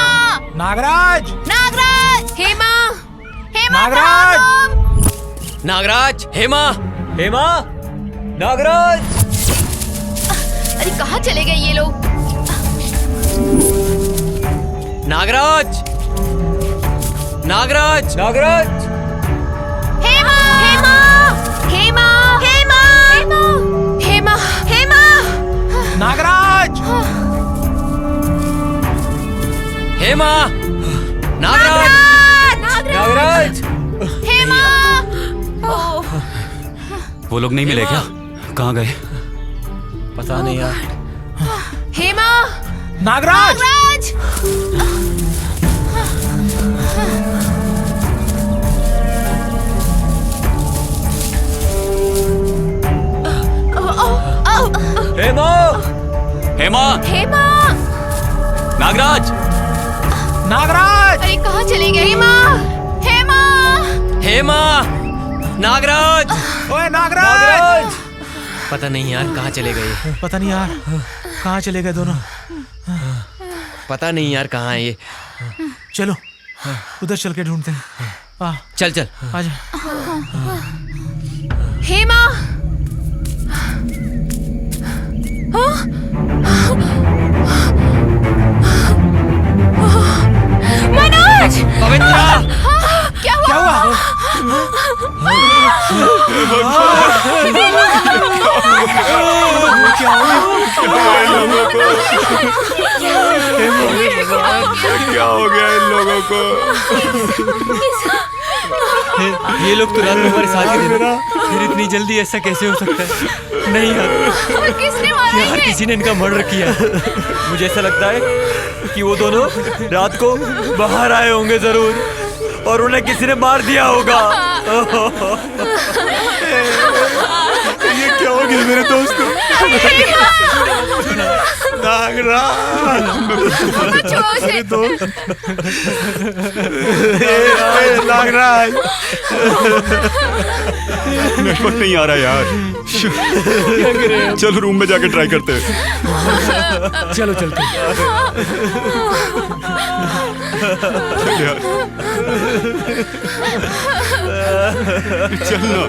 नागराज! नागराज! हेमा! हेमा! नागराज! नागराज! हेमा! हेमा! नागराज! अरे कहाँ चले गए ये लोग? नागराज! नागराज! नागराज! हेमा! हेमा! हेमा! हेमा! हेमा! हेमा! नागराज! हेमा! नागराज! नागराज! हेमा! वो लोग नहीं मिले क्या? कहाँ गए? पता नहीं यार। हेमा! नागराज! हेमा! हेमा! हेमा! नागराज! नागराज! अरे कहाँ चले गए? हेमा! हेमा! हेमा! नागराज! ओए नागराज! पता नहीं यार कहाँ चले गए। पता नहीं यार कहाँ चले गए दोनों। पता नहीं यार कहाँ है ये। चलो उधर चल के ढूंढते हैं। चल चल आजा। हेमा! मनोज! पवित्रा! क्या हुआ? क्या हो गया इन लोगों को? ये लोग तो रात में हमारे साथ ही थे, फिर इतनी जल्दी ऐसा कैसे हो सकता है? नहीं यार, किसने मारा यार किसी ने इनका मर्डर किया। मुझे ऐसा लगता है कि वो दोनों रात को बाहर आए होंगे जरूर और उन्हें किसी ने मार दिया होगा। ये क्या हो गया मेरे दोस्त को? अरे दोस्त, नागराज, नेटवर्क नहीं आ रहा यार। चलो रूम में जाके ट्राई करते हैं। चलो चलते चल ना।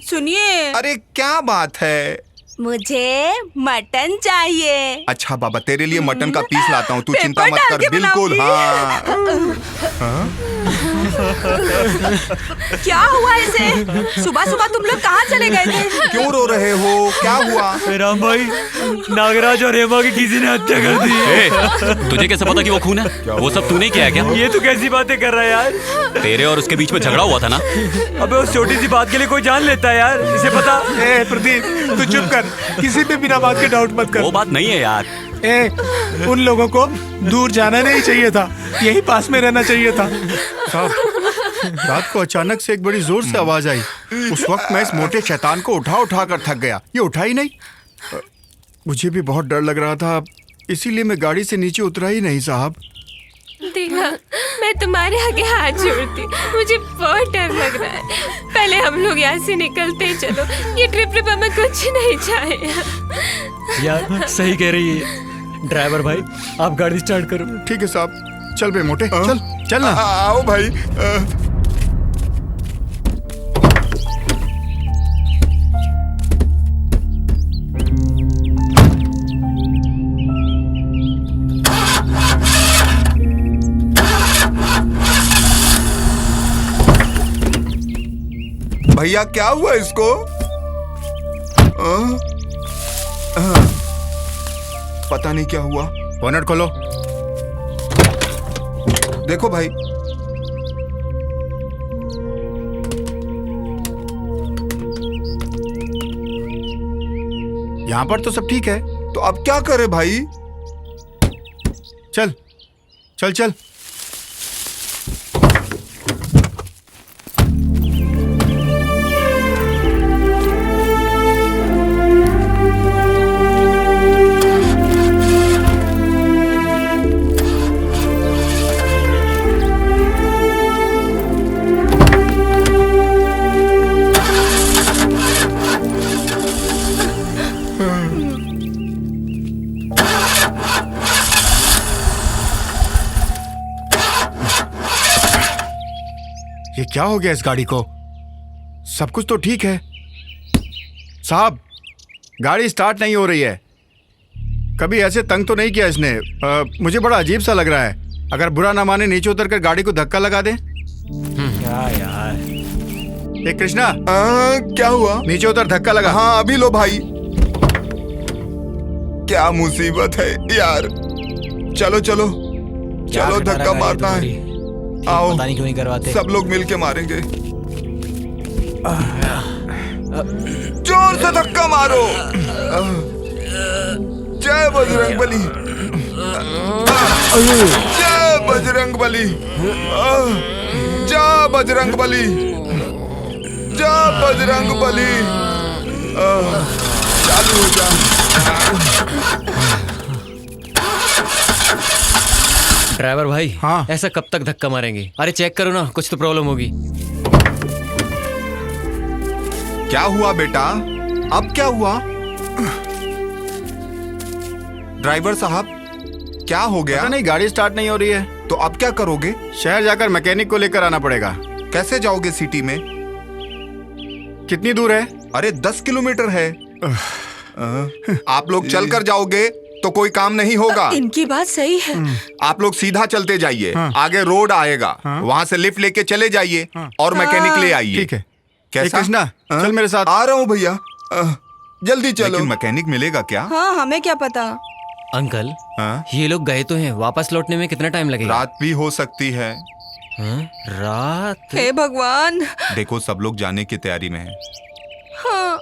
सुनिए। अरे क्या बात है? मुझे मटन चाहिए। अच्छा बाबा, तेरे लिए मटन का पीस लाता हूँ, तू पेपर चिंता मत डाल कर। के बिल्कुल, बनाऊंगी। हाँ। क्या हुआ इसे? सुबह सुबह तुम लोग कहाँ चले गए थे? क्यों रो रहे हो? क्या हुआ? राम भाई, नागराज और हेमा की किसी ने हत्या कर दी। तुझे कैसे पता कि वो खून है? वो सब तूने किया है क्या? ये तो कैसी बातें कर रहा है यार? तेरे और उसके बीच में झगड़ा हुआ था ना? अबे उस छोटी सी बात के लिए कोई जान लेता है यार, इसे पता। ए प्रदीप, तू चुप कर, किसी पे बिना बात के डाउट मत कर। वो बात नहीं है यार। ए, उन लोगों को दूर जाना नहीं चाहिए था, यही पास में रहना चाहिए था। साहब, रात को अचानक से एक बड़ी जोर से आवाज आई। उस वक्त मैं इस मोटे शैतान को उठा कर थक गया। ये उठा ही नहीं। मुझे भी बहुत डर लग रहा था, इसीलिए मैं गाड़ी से नीचे उतरा ही नहीं साहब। देखा, मैं तुम्हारे आगे हाथ जोड़ती, मुझे बहुत डर लग रहा है। पहले हम लोग यहाँ से निकलते हैं, चलो। ये ट्रिप हमें कुछ नहीं चाहिए। यार सही कह रही है ड्राइवर भाई, आप गाड़ी स्टार्ट करो। ठीक है साहब, चल बे मोटे, चल ना। आओ भाई। भैया क्या हुआ इसको? पता नहीं क्या हुआ। बोनट खोलो। देखो भाई, यहाँ पर तो सब ठीक है। तो अब क्या करे भाई? चल चल चल। ये क्या हो गया इस गाड़ी को? सब कुछ तो ठीक है साहब, गाड़ी स्टार्ट नहीं हो रही है। कभी ऐसे तंग तो नहीं किया इसने। मुझे बड़ा अजीब सा लग रहा है। अगर बुरा ना माने नीचे उतर कर गाड़ी को धक्का लगा दे। क्या यार? ए कृष्णा, क्या हुआ? नीचे उतर, धक्का लगा। हाँ अभी लो भाई। क्या मुसीबत है यार। चलो चलो चलो, धक्का मारना है। आओ, पता नहीं क्यों नहीं करवाते। सब लोग मिलके मारेंगे। जोर से धक्का मारो। जय बजरंगबली, जय बजरंगबली, जय बजरंगबली, जय बजरंगबली। चालू हो जा। ड्राइवर भाई, हाँ? ऐसा कब तक धक्का मारेंगे? अरे चेक करो ना, कुछ तो प्रॉब्लम होगी। क्या हुआ बेटा? अब क्या हुआ? ड्राइवर साहब, क्या हो गया? नहीं, गाड़ी स्टार्ट नहीं हो रही है। तो अब क्या करोगे? शहर जाकर मैकेनिक को लेकर आना पड़ेगा। कैसे जाओगे सिटी में? कितनी दूर है? अरे 10 किलोमीटर है। आप लोग चलकर जाओगे तो कोई काम नहीं होगा। इनकी बात सही है। आप लोग सीधा चलते जाइए। आगे रोड आएगा, वहाँ से लिफ्ट लेके चले जाइए और मैकेनिक ले आइए। ठीक है। कैसा? कृष्णा, चल मेरे साथ। आ रहा हूँ भैया। जल्दी चलो। लेकिन मैकेनिक मिलेगा क्या? हाँ, हमें क्या पता। अंकल, ये लोग गए तो हैं, वापस लौटने में कितना टाइम लगेगा? रात भी हो सकती है। रात? हे भगवान। देखो, सब लोग जाने की तैयारी में हैं। हाँ।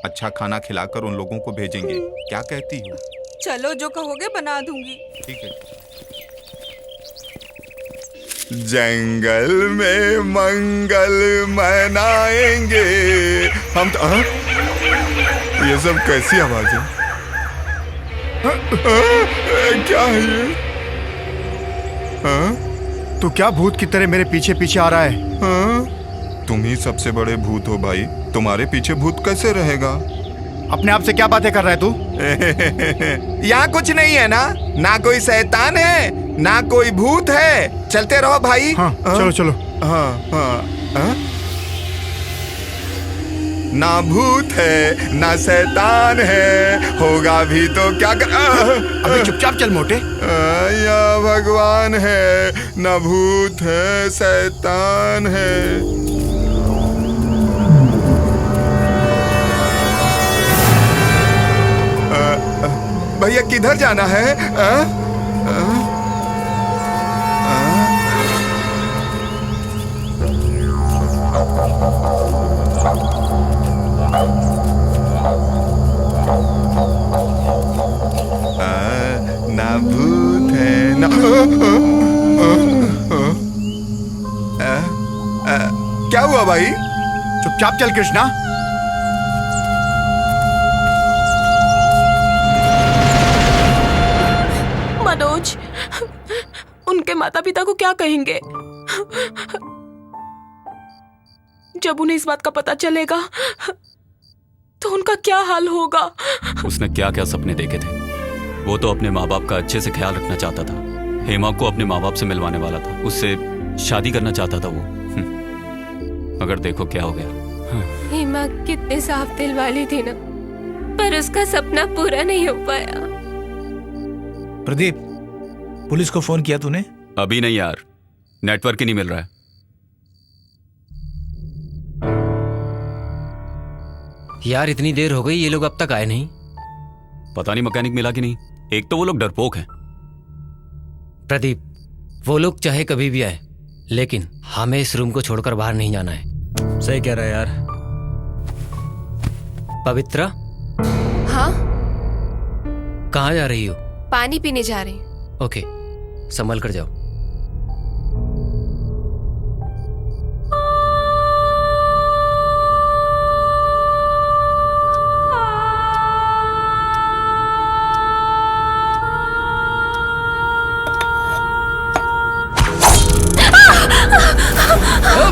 अच्छा खाना खिलाकर उन लोगों को भेजेंगे। क्या कहती हो? चलो, जो कहोगे बना दूंगी। ठीक है। जंगल में मंगल मनाएंगे हम तो। ये सब कैसी आवाज है? क्या है ये? तू क्या भूत की तरह मेरे पीछे पीछे आ रहा है? तुम ही सबसे बड़े भूत हो भाई, तुम्हारे पीछे भूत कैसे रहेगा? अपने आप से क्या बातें कर रहा है तू? यहाँ कुछ नहीं है ना, ना कोई शैतान है ना कोई भूत है। चलते रहो भाई। हाँ, चलो चलो। हाँ। ना भूत है ना शैतान है, होगा भी तो क्या कर। अबे चुपचाप चल मोटे। या भगवान है, ना भूत है शैतान है। भैया किधर जाना है? ना भूत है ना। क्या हुआ भाई? चुपचाप चल कृष्णा। मनोज, उनके माता पिता को क्या कहेंगे जब उन्हें इस बात का पता चलेगा? तो उनका क्या हाल होगा? उसने क्या क्या सपने देखे थे। वो तो अपने माँ बाप का अच्छे से ख्याल रखना चाहता था। हेमा को अपने माँ बाप से मिलवाने वाला था, उससे शादी करना चाहता था वो। मगर देखो क्या हो गया। हेमा कितने साफ दिल वाली थी ना, पर उसका सपना पूरा नहीं हो पाया। प्रदीप, पुलिस को फोन किया तूने? अभी नहीं यार, नेटवर्क ही नहीं मिल रहा है। यार इतनी देर हो गई, ये लोग अब तक आए नहीं। पता नहीं मैकेनिक मिला कि नहीं। एक तो वो लोग डरपोक हैं। प्रदीप, वो लोग चाहे कभी भी आए, लेकिन हमें इस रूम को छोड़कर बाहर नहीं जाना है। सही कह रहा है यार। पवित्रा, हाँ? कहाँ जा रही हो? पानी पीने जा रही हूँ। ओके, संभल कर जाओ।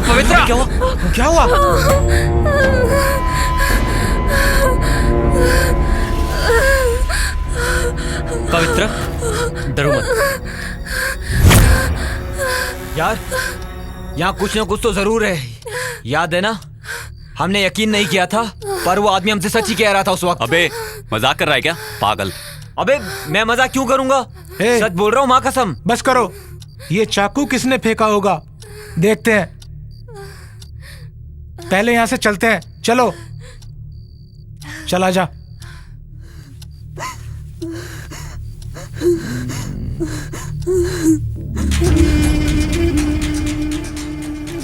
पवित्रा, क्या हुआ? क्या हुआ? पवित्रा, डरो मत। यार, यहाँ कुछ ना कुछ तो जरूर है। याद है ना, हमने यकीन नहीं किया था, पर वो आदमी हमसे सच ही कह रहा था उस वक्त। अबे मजाक कर रहा है क्या पागल? अबे मैं मजाक क्यों करूंगा? सच बोल रहा हूँ, माँ कसम। बस करो। ये चाकू किसने फेंका होगा, देखते हैं। पहले यहां से चलते हैं। चलो, चला जा।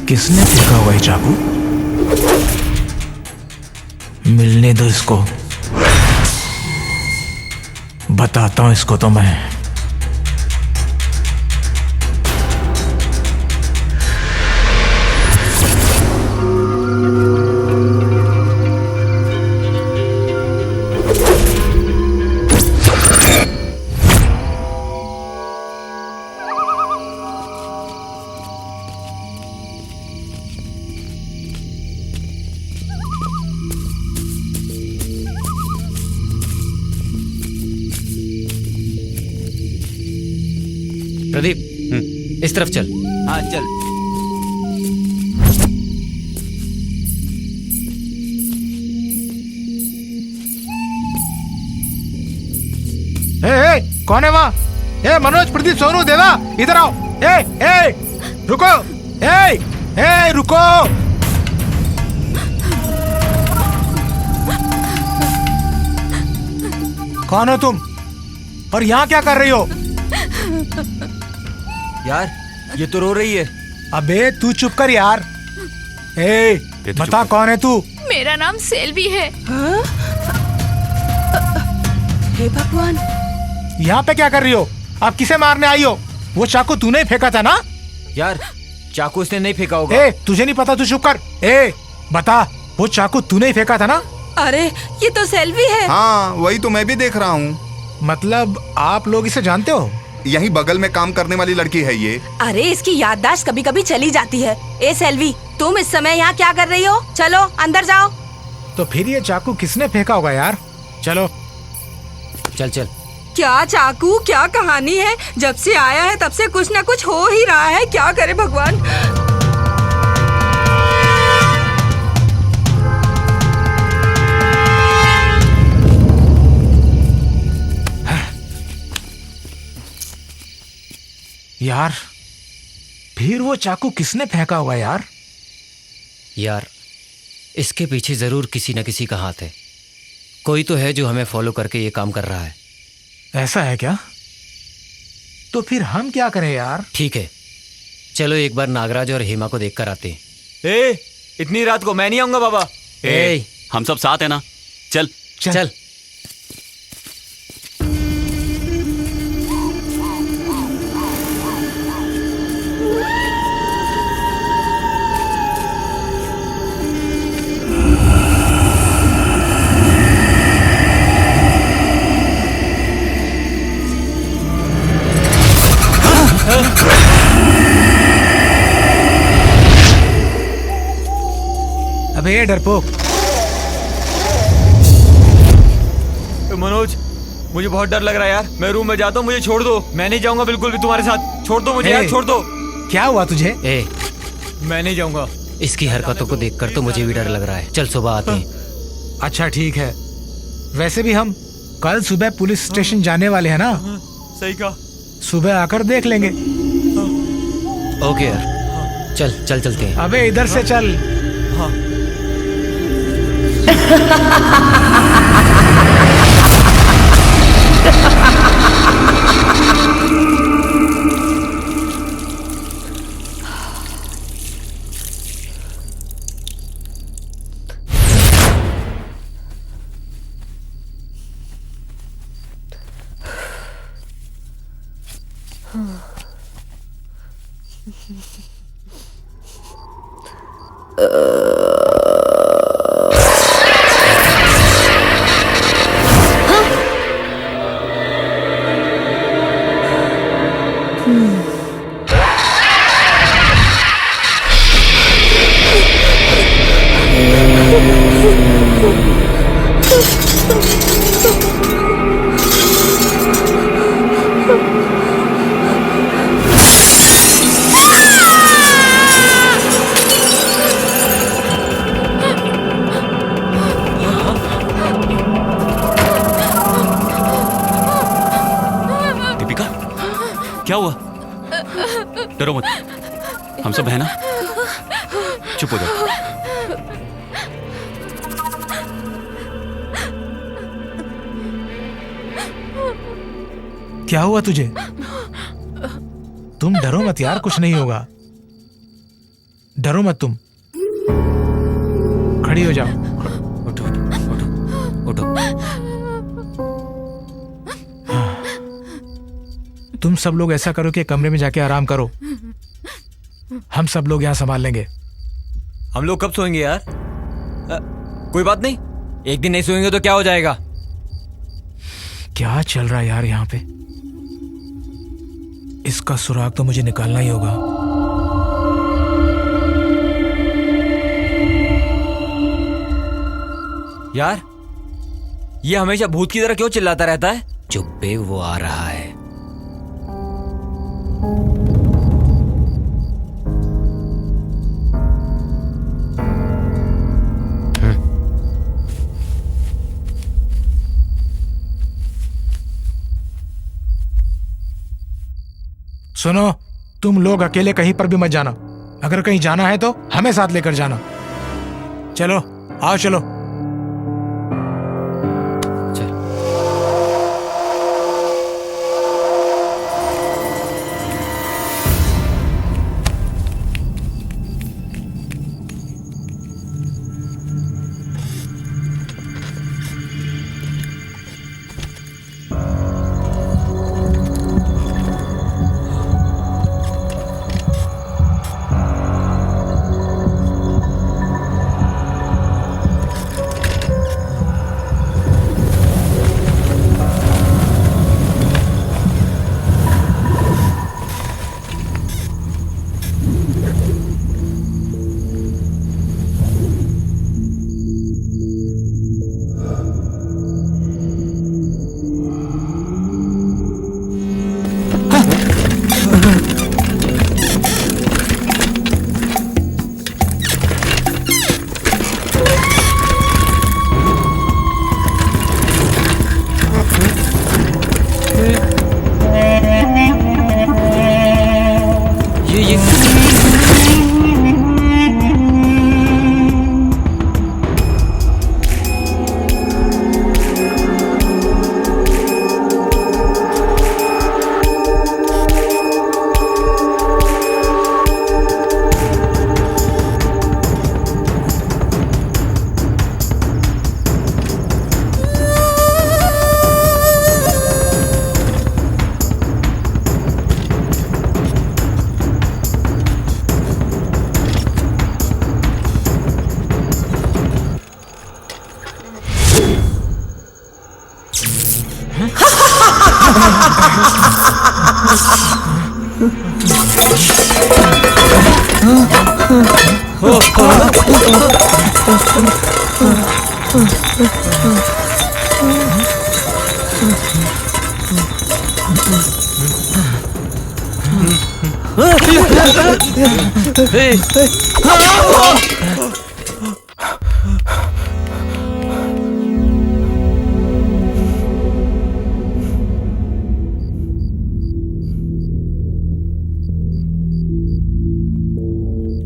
किसने फेंका हुआ है चाकू? मिलने दो इसको, बताता हूं इसको तो मैं। प्रदीप, इस तरफ चल। हाँ चल। कौन है वहाँ? मनोज, प्रदीप, सोनू, देवा, इधर आओ। रुको। रुको। कौन हो तुम और यहाँ क्या कर रही हो? यार ये तो रो रही है। अबे तू चुप कर यार। बता कौन है तू? मेरा नाम सेल्वी है। हे भगवान, यहाँ पे क्या कर रही हो? आप किसे मारने आई हो? वो चाकू तूने फेंका था ना? यार चाकू उसने नहीं फेंका होगा। ए, तुझे नहीं पता, तू चुप कर। ए, बता, वो चाकू तूने ही फेंका था ना? अरे ये तो सेल्वी है। हाँ वही तो मैं भी देख रहा हूँ। मतलब आप लोग इसे जानते हो? यहीं बगल में काम करने वाली लड़की है ये। अरे इसकी याददाश्त कभी कभी चली जाती है। ए सेल्वी, तुम इस समय यहाँ क्या कर रही हो? चलो अंदर जाओ। तो फिर ये चाकू किसने फेंका होगा यार? चलो चल चल। क्या चाकू, क्या कहानी है? जब से आया है तब से कुछ न कुछ हो ही रहा है। क्या करे भगवान। यार फिर वो चाकू किसने फेंका होगा यार? यार इसके पीछे जरूर किसी न किसी का हाथ है। कोई तो है जो हमें फॉलो करके ये काम कर रहा है। ऐसा है क्या? तो फिर हम क्या करें यार? ठीक है, चलो एक बार नागराज और हेमा को देखकर आते हैं। ए, इतनी रात को मैं नहीं आऊंगा बाबा। ए, हम सब साथ है ना? चल चल। अबे ये डरपोक। मनोज, मुझे बहुत डर लग रहा है यार। मैं रूम में जाता हूँ, मुझे छोड़ दो। मैं नहीं जाऊंगा बिल्कुल भी तुम्हारे साथ। छोड़ दो मुझे यार, छोड़ दो। क्या हुआ तुझे? ए, मैं नहीं जाऊंगा। इसकी हरकतों को देखकर तो मुझे भी डर लग रहा है। चल सुबह आते हैं। अच्छा ठीक है। वैसे भी हम कल सुबह पुलिस स्टेशन जाने वाले हैं ना? सही कहा। सुबह आकर देख लेंगे। ओके यार, चल चल चलते हैं। अबे इधर से चल। हाँ। क्या हुआ? डरो मत, हम सब है ना? चुप हो जाओ। क्या हुआ तुझे? तुम डरो मत यार, कुछ नहीं होगा। डरो मत तुम। खड़ी हो जाओ। उठो उठो उठो। तुम सब लोग ऐसा करो कि कमरे में जाके आराम करो। हम सब लोग यहाँ संभाल लेंगे। हम लोग कब सोएंगे यार? कोई बात नहीं, एक दिन नहीं सोएंगे तो क्या हो जाएगा? क्या चल रहा है यार यहाँ पे? इसका सुराग तो मुझे निकालना ही होगा। यार ये हमेशा भूत की तरह क्यों चिल्लाता रहता है? चुप बे, वो आ रहा है। सुनो, तुम लोग अकेले कहीं पर भी मत जाना। अगर कहीं जाना है तो हमें साथ लेकर जाना। चलो आओ, चलो।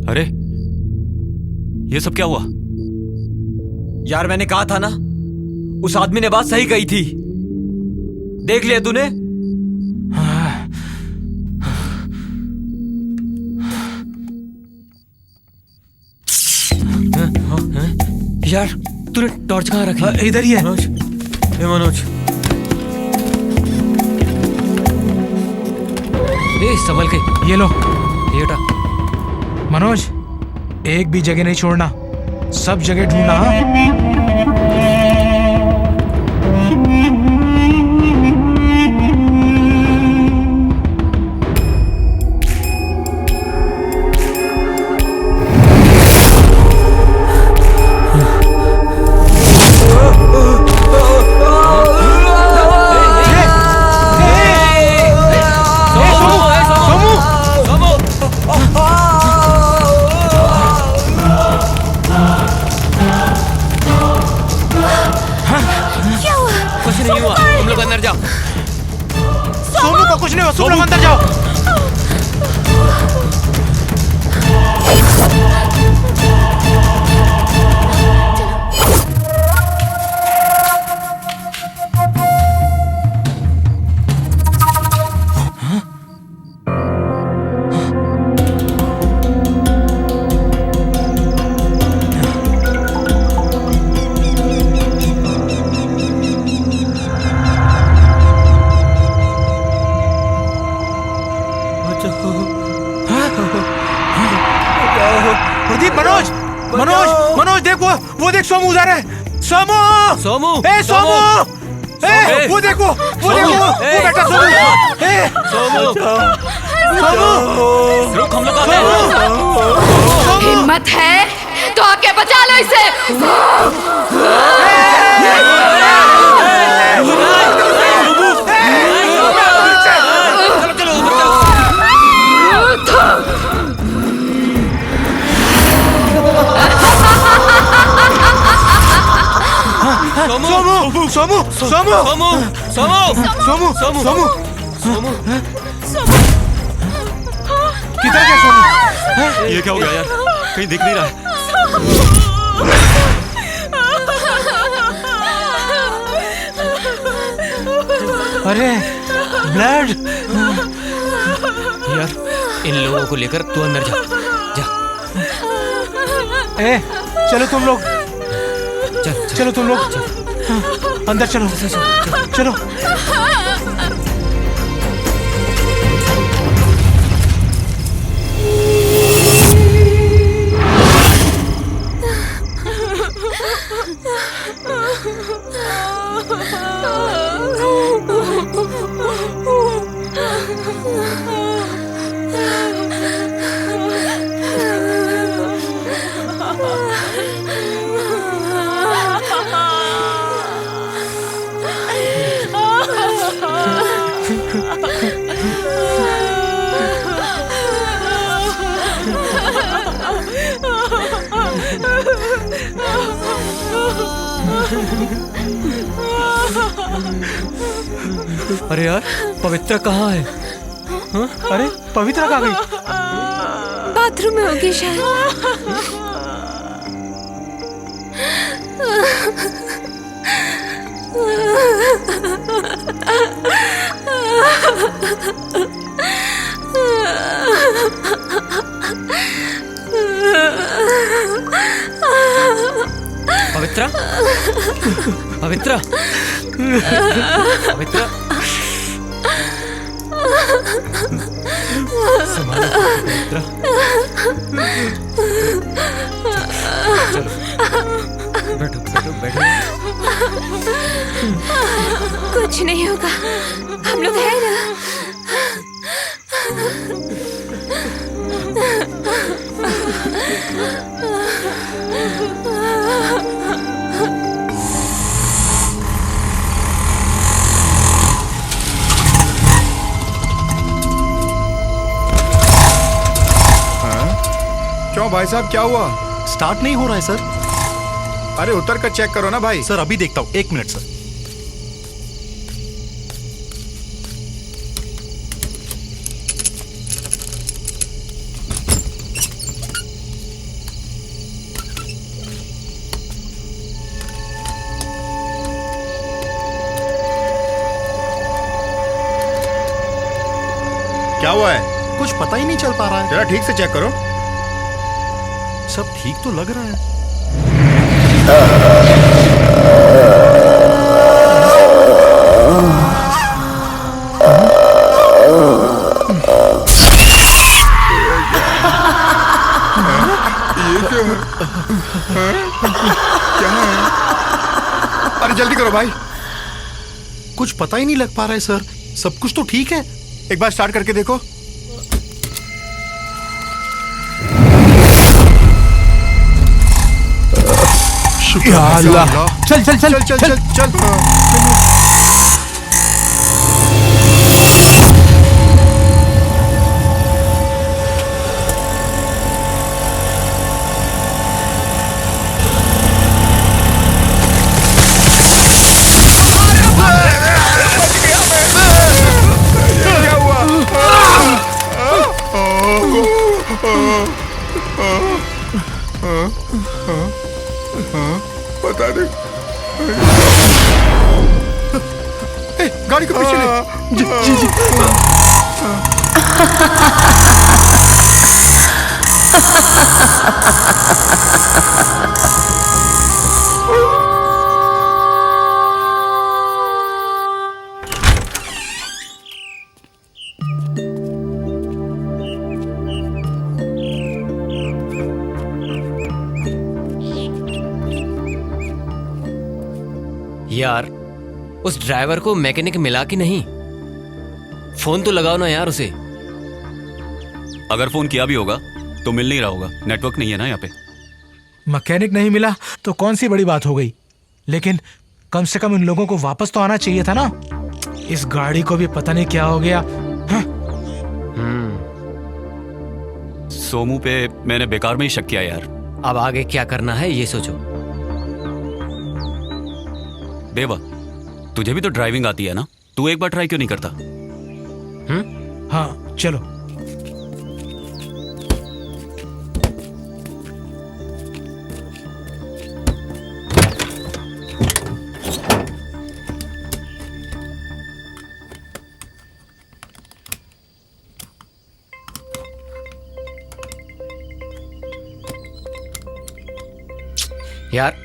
अरे ये सब क्या हुआ? यार मैंने कहा था ना, उस आदमी ने बात सही कही थी। देख लिया तूने? यार तूने टॉर्च कहाँ रखी? इधर ही है। मनोज, ए संभल के। ये लो। ये उठा। मनोज, एक भी जगह नहीं छोड़ना, सब जगह ढूंढना। हाँ? कुछ नहीं हो, तुम लोग अंदर जाओ। मनोज, मनोज, मनोज देख, वो देख, सोमू उधर है। सोमू, सोमू, ए सोमू, ए वो देखो, वो बेटा सोमू, ए सोमू, सोमू, रुक, हम लोग आते हैं। हिम्मत है तो आके बचा लो इसे। सोमू, सोमू, सोमू, सोमू, सोमू, सोमू, सोमू, सोमू, सोमू, किधर गया सोमू? ये क्या हो गया यार? कहीं दिख नहीं रहा है। अरे ब्लड! यार इन लोगों को लेकर तू अंदर जा, जा। ए चलो तुम लोग, चलो तुम लोग, अंदर चलो, चलो। अरे यार पवित्रा कहाँ है? हाँ? अरे पवित्रा कहाँ गई? बाथरूम में होगी शायद। पवित्रा, पवित्रा, पवित्रा, संभालो पवित्रा। चलो। बैठो बैठो बैठो। कुछ नहीं होगा, हम लोग हैं ना। क्यों भाई साहब, क्या हुआ? स्टार्ट नहीं हो रहा है सर। अरे उतर कर चेक करो ना भाई। सर अभी देखता हूँ, 1 मिनट सर। क्या हुआ है? कुछ पता ही नहीं चल पा रहा है। जरा ठीक से चेक करो। सब ठीक तो लग रहा है। ये क्या है? क्या है? अरे जल्दी करो भाई। कुछ पता ही नहीं लग पा रहा है सर। सब कुछ तो ठीक है। एक बार स्टार्ट करके देखो। या अल्लाह। चल चल चल चल चल चल चल। बता दे। गाड़ी को पीछे ले। जी जी जी। यार उस ड्राइवर को मैकेनिक मिला कि नहीं? फोन तो लगाओ ना यार उसे। अगर फोन किया भी होगा तो मिल नहीं रहा होगा, नेटवर्क नहीं है ना यहाँ पे। मैकेनिक नहीं मिला तो कौन सी बड़ी बात हो गई, लेकिन कम से कम इन लोगों को वापस तो आना चाहिए था ना। इस गाड़ी को भी पता नहीं क्या हो गया। सोमू पे मैंने बेकार में ही शक किया यार। अब आगे क्या करना है ये सोचो। देवा, तुझे भी तो ड्राइविंग आती है ना, तू एक बार ट्राई क्यों नहीं करता? हाँ चलो। यार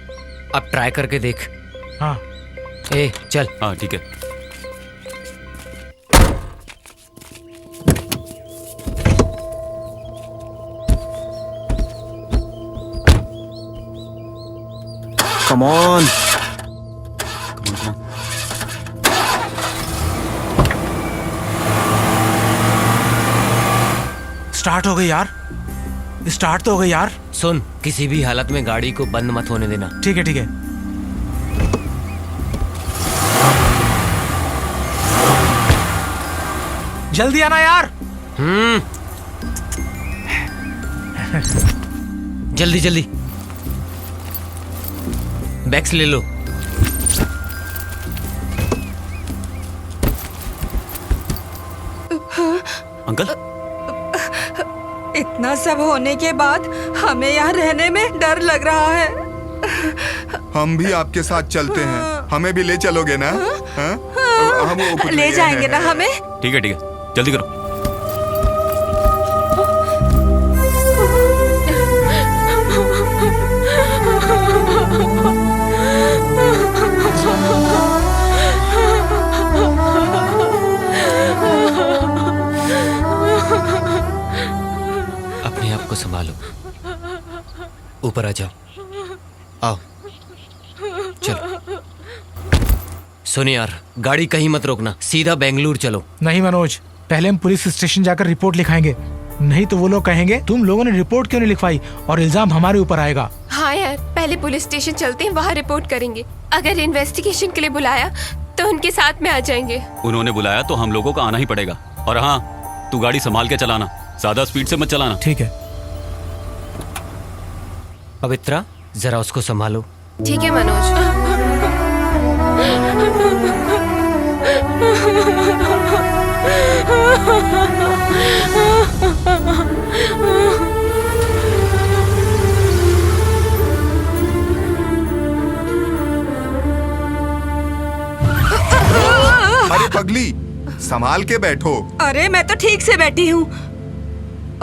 अब ट्राई करके देख। हाँ ए चल। हाँ ठीक है। Come on. स्टार्ट हो गई यार, स्टार्ट तो हो गई यार। सुन, किसी भी हालत में गाड़ी को बंद मत होने देना। ठीक है ठीक है। जल्दी आना यार। जल्दी जल्दी। बैग्स ले लो। अंकल, इतना सब होने के बाद हमें यहाँ रहने में डर लग रहा है। हम भी आपके साथ चलते हैं, हमें भी ले चलोगे ना? हाँ? हम वो कुछ ले नहीं जाएंगे है। ना हमें? ठीक है ठीक है, जल्दी करो। अपने आप को संभालो। ऊपर आ जाओ। आओ। सुन यार, गाड़ी कहीं मत रोकना, सीधा बेंगलुरु चलो। नहीं मनोज, पहले हम पुलिस स्टेशन जाकर रिपोर्ट लिखाएंगे, नहीं तो वो लोग कहेंगे तुम लोगों ने रिपोर्ट क्यों नहीं लिखवाई और इल्जाम हमारे ऊपर आएगा। हाँ यार, पहले पुलिस स्टेशन चलते हैं, वहाँ रिपोर्ट करेंगे। अगर इन्वेस्टिगेशन के लिए बुलाया तो उनके साथ में आ जाएंगे। उन्होंने बुलाया तो हम लोगों को आना ही पड़ेगा। और हाँ, तू गाड़ी संभाल के चलाना, ज्यादा स्पीड से मत चलाना। ठीक है। पवित्रा, जरा उसको संभालो। ठीक है मनोज। अरे पगली, संभाल के बैठो। अरे मैं तो ठीक से बैठी हूँ।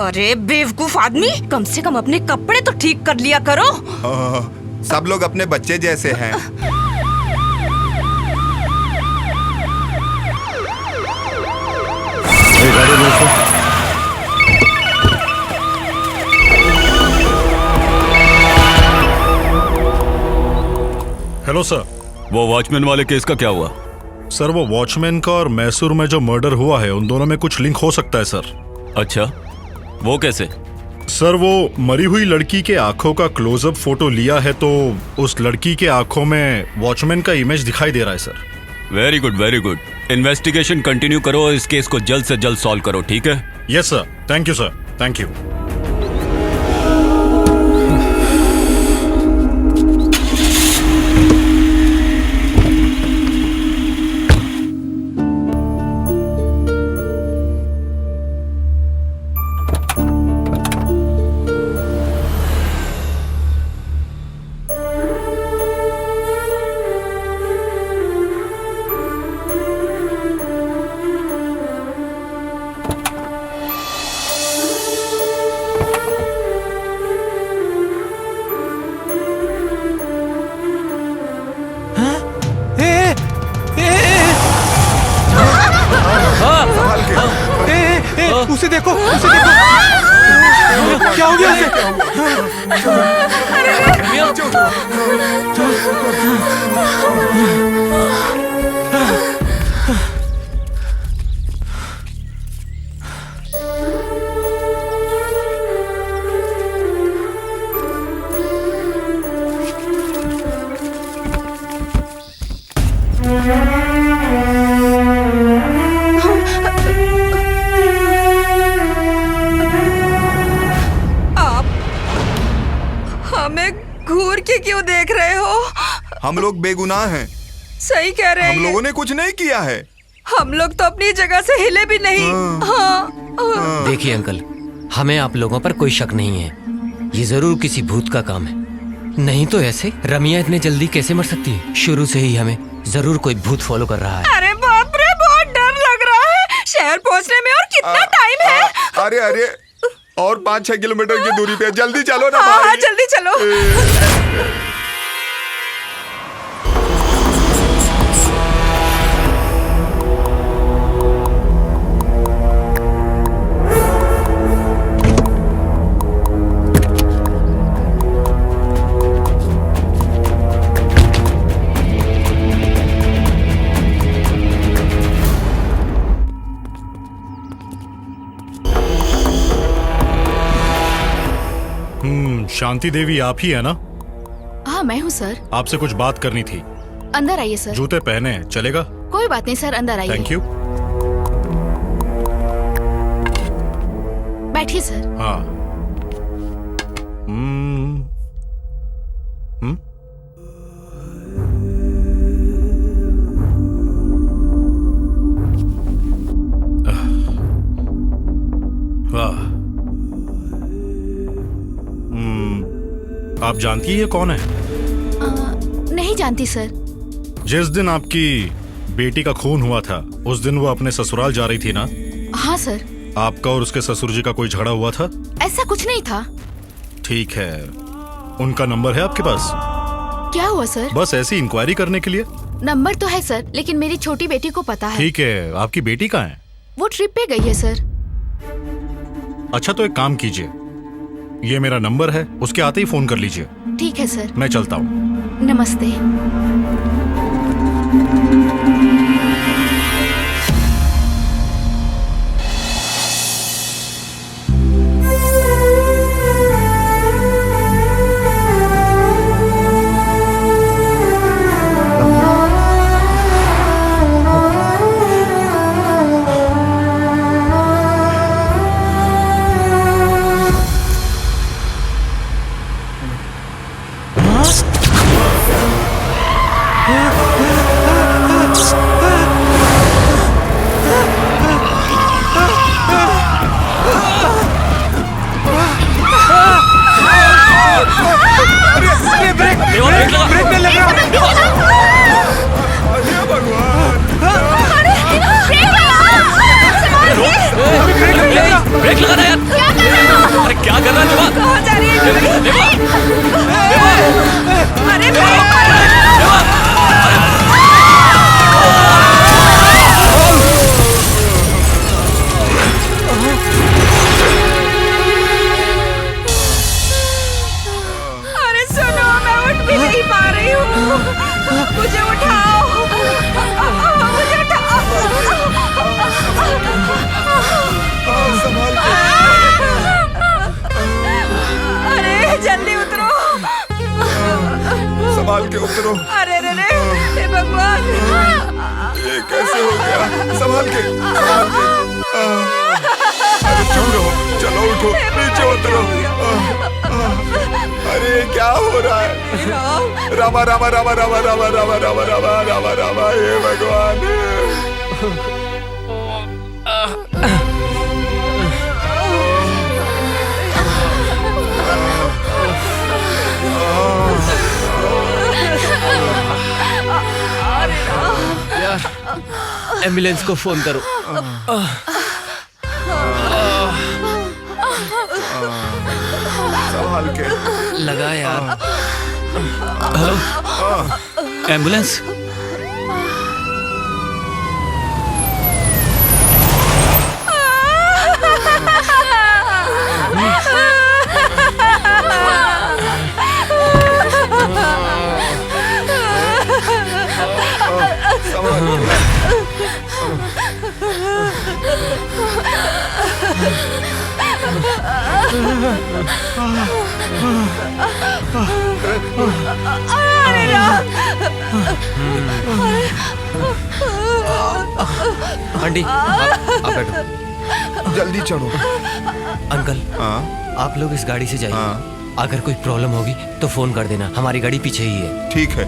अरे बेवकूफ आदमी, कम से कम अपने कपड़े तो ठीक कर लिया करो। सब लोग अपने बच्चे जैसे हैं। Hello sir. वो वॉचमैन वाले केस का क्या हुआ? सर, वो वॉचमैन का और मैसूर में जो मर्डर हुआ है, उन दोनों में कुछ लिंक हो सकता है सर। अच्छा, वो कैसे? सर, वो मरी हुई लड़की के आंखों का क्लोजअप फोटो लिया है तो उस लड़की के आंखों में वॉचमैन का इमेज दिखाई दे रहा है sir. Very good, very good. Investigation continue करो, इस केस को जल्द से जल्द सॉल्व करो, ठीक है? Yes sir, thank you sir, thank you. उसे देखो, उसे देखो। क्या हो गया घूर के क्यों देख रहे हो? हम लोग बेगुनाह हैं। सही कह रहे हैं। हम लोगों ने कुछ नहीं किया है। हम लोग तो अपनी जगह से हिले भी नहीं। हाँ। देखिए अंकल, हमें आप लोगों पर कोई शक नहीं है। ये जरूर किसी भूत का काम है, नहीं तो ऐसे रमिया इतने जल्दी कैसे मर सकती है? शुरू से ही हमें जरूर कोई भूत फॉलो कर रहा है। अरे बाप रे, बहुत डर लग रहा है। शहर पहुंचने में और कितना टाइम है? अरे अरे, और 5-6 किलोमीटर की दूरी पे, जल्दी चलो ना भाई। भाई। जल्दी चलो। शांति देवी आप ही है ना? हाँ मैं हूँ सर। आपसे कुछ बात करनी थी। अंदर आइए सर। जूते पहने हैं, चलेगा? कोई बात नहीं सर, अंदर आइए। Thank you. बैठिए सर। हाँ। वाह। आप जानती है ये कौन है? नहीं जानती सर। जिस दिन आपकी बेटी का खून हुआ था, उस दिन वो अपने ससुराल जा रही थी ना? हाँ सर। आपका और उसके ससुर जी का कोई झगड़ा हुआ था? ऐसा कुछ नहीं था। ठीक है, उनका नंबर है आपके पास? क्या हुआ सर? बस ऐसी इंक्वायरी करने के लिए। नंबर तो है सर, लेकिन मेरी छोटी बेटी को पता है। ठीक है, आपकी बेटी कहाँ है? वो ट्रिप पे गई है सर। अच्छा तो एक काम कीजिए, ये मेरा नंबर है, उसके आते ही फोन कर लीजिए। ठीक है सर। मैं चलता हूँ। नमस्ते। कैसे हो गया? संभाल के, संभाल के। अरे चुप रहो, चलो उठो, नीचे उतरो। अरे क्या हो रहा है? रामा रामा रामा रामा रामा रामा रामा रामा रामा रामा, हे भगवान। यार एम्बुलेंस को फोन करो। संभाल के लगा यार। एम्बुलेंस? आंटी आप बैठो। जल्दी चढ़ो। अंकल आप लोग इस गाड़ी से जाइए। अगर कोई प्रॉब्लम होगी तो फोन कर देना, हमारी गाड़ी पीछे ही है। ठीक है।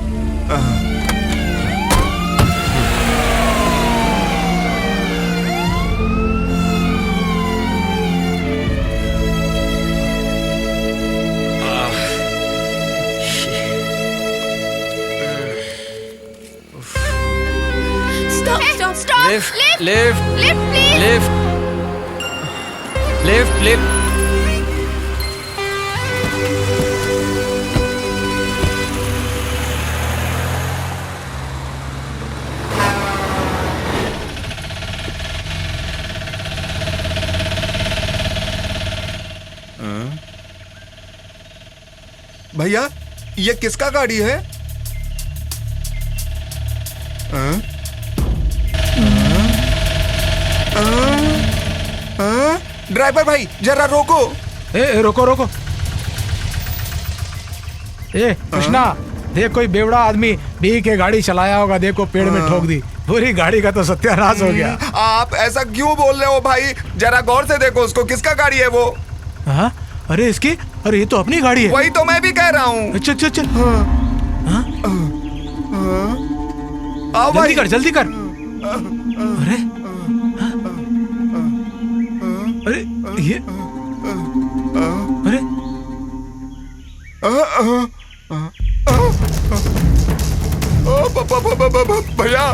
Stop! Lift lift please! Lift lift lift. भैया ये किसका गाड़ी है? ड्राइवर भाई जरा रोको। रोको रोको। कृष्णा देख, कोई बेवड़ा आदमी बी के गाड़ी चलाया होगा, देखो पेड़ में ठोक दी, पूरी गाड़ी का तो सत्यानाश हो गया। आप ऐसा क्यों बोल रहे हो भाई? जरा गौर से देखो उसको, किसका गाड़ी है वो? हाँ? अरे इसकी, अरे ये तो अपनी गाड़ी है। वही तो मैं भी कह रहा हूँ। चल चल चल। आओ जल्दी कर, जल्दी कर। अरे अरे ये अरे भैया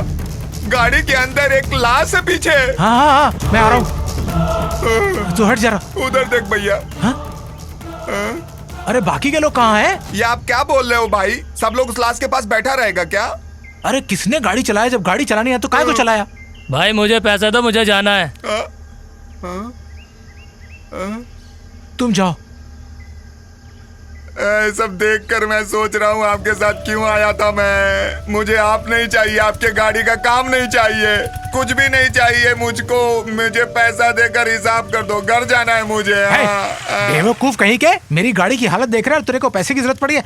गाड़ी के अंदर एक लाश है पीछे। हाँ, मैं आ रहा हूँ, तू हट जरा। उधर देख भैया। अरे बाकी के लोग कहाँ हैं? ये आप क्या बोल रहे हो भाई? सब लोग उस लाश के पास बैठा रहेगा क्या? अरे किसने गाड़ी चलाया? जब गाड़ी चलानी है तो काहे को चलाया? भाई मुझे पैसा दो, मुझे जाना है। तुम जाओ। सब देखकर मैं सोच रहा हूँ आपके साथ क्यों आया था मैं। मुझे आप नहीं चाहिए, आपके गाड़ी का काम नहीं चाहिए, कुछ भी नहीं चाहिए मुझको। मुझे पैसा देकर हिसाब कर दो, घर जाना है मुझे। बेवकूफ कहीं के, मेरी गाड़ी की हालत देख रहा है, तेरे को पैसे की जरूरत पड़ी है।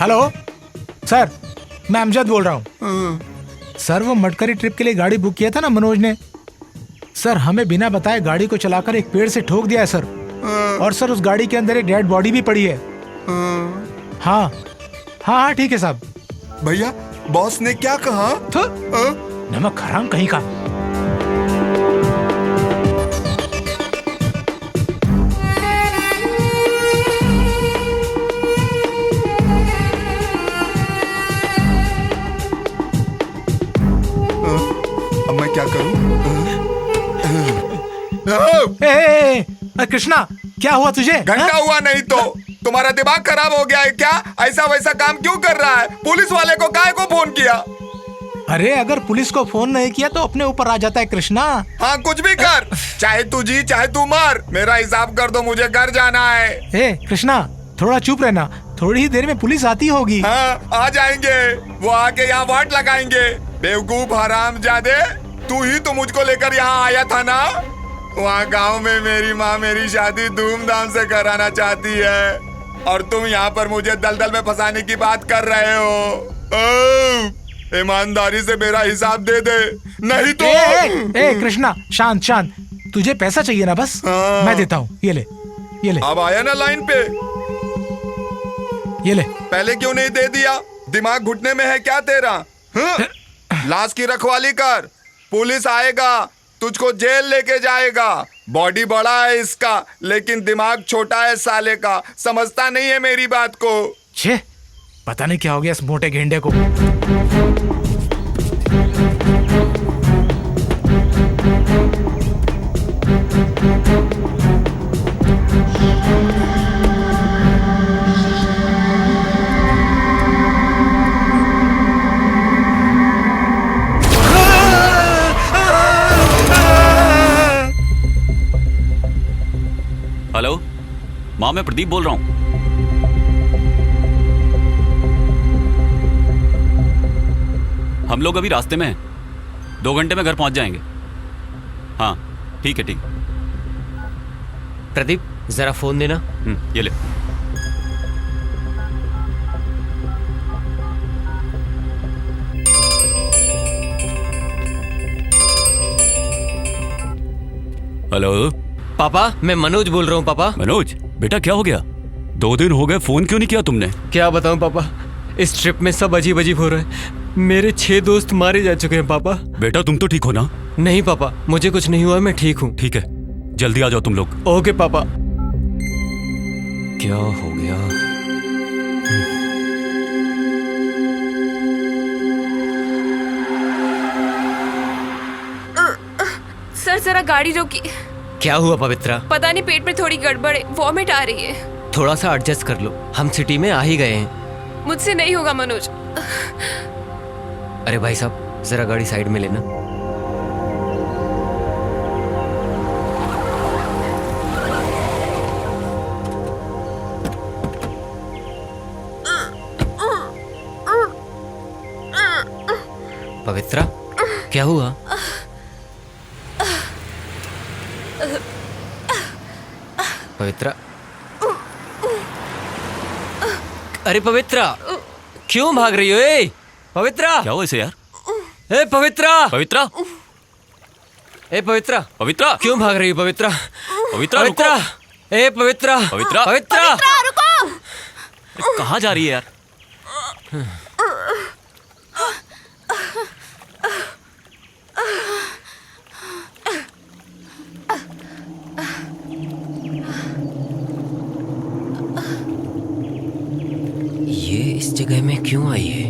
हेलो सर, मैं अमजद बोल रहा हूँ। सर वो मटकरी ट्रिप के लिए गाड़ी बुक किया था ना मनोज ने, सर हमें बिना बताए गाड़ी को चलाकर एक पेड़ से ठोक दिया है सर। और सर उस गाड़ी के अंदर एक डेड बॉडी भी पड़ी है। हाँ हाँ ठीक है साहब। भैया बॉस ने क्या कहा? नमक हराम कहीं का। अब मैं क्या करूं? कृष्णा क्या हुआ तुझे? घंटा हुआ नहीं तो तुम्हारा दिमाग खराब हो गया है क्या? ऐसा वैसा काम क्यों कर रहा है? पुलिस वाले को काहे को फोन किया? अरे अगर पुलिस को फोन नहीं किया तो अपने ऊपर आ जाता है कृष्णा। हाँ कुछ भी कर, चाहे तू जी चाहे तू मर, मेरा हिसाब कर दो, मुझे घर जाना है। कृष्णा थोड़ा चुप रहना, थोड़ी ही देर में पुलिस आती होगी। हाँ आ जाएंगे, वो आके यहाँ वाट लगाएंगे। बेवकूफ हरामजादे, तू ही तो मुझको लेकर यहाँ आया था ना? वहाँ गांव में मेरी माँ मेरी शादी धूमधाम से कराना चाहती है। और तुम यहाँ पर मुझे दलदल में फंसाने की बात कर रहे हो। ईमानदारी से मेरा हिसाब दे दे, नहीं तो ए कृष्णा, शांत शांत। तुझे पैसा चाहिए ना? बस मैं देता हूँ, ये ले ये ले। अब आया ना लाइन पे, ये ले। पहले क्यों नहीं दे दिया? दिमाग घुटने में है क्या तेरा? लाश की रखवाली कर, पुलिस आएगा, तुझको जेल लेके जाएगा। बॉडी बड़ा है इसका, लेकिन दिमाग छोटा है साले का, समझता नहीं है मेरी बात को। छे, पता नहीं क्या हो गया इस मोटे गेंडे को। हेलो माँ, मैं प्रदीप बोल रहा हूँ। हम लोग अभी रास्ते में हैं, 2 घंटे में घर पहुंच जाएंगे। हाँ ठीक है, ठीक। प्रदीप जरा फोन देना। ये ले। हेलो पापा, मैं मनोज बोल रहा हूँ। पापा। मनोज बेटा, क्या हो गया? 2 दिन हो गए, फोन क्यों नहीं किया तुमने? क्या बताऊं पापा, इस ट्रिप में सब अजीब अजीब हो रहा है। मेरे 6 दोस्त मारे जा चुके हैं पापा। बेटा तुम तो ठीक हो ना? नहीं पापा, मुझे कुछ नहीं हुआ, मैं ठीक हूँ। ठीक है, जल्दी आ जाओ तुम लोग। ओके पापा। क्या हो गया? सर जरा गाड़ी रोकी। क्या हुआ पवित्रा? पता नहीं, पेट में थोड़ी गड़बड़ है, वॉमिट आ रही है। थोड़ा सा एडजस्ट कर लो, हम सिटी में आ ही गए हैं। मुझसे नहीं होगा मनोज। अरे भाई साहब, जरा गाड़ी साइड में लेना। पवित्रा, क्या हुआ? पवित्रा, अरे पवित्रा, क्यों भाग रही हो? ए पवित्रा, क्या हुआ इसे यार? ए पवित्रा, पवित्रा, ए पवित्रा, पवित्रा, क्यों भाग रही हो? पवित्रा, पवित्रा, पवित्रा, ए पवित्रा, पवित्रा, पवित्रा, रुको। कहाँ जा रही है यार? ये इस जगह में क्यों आई है?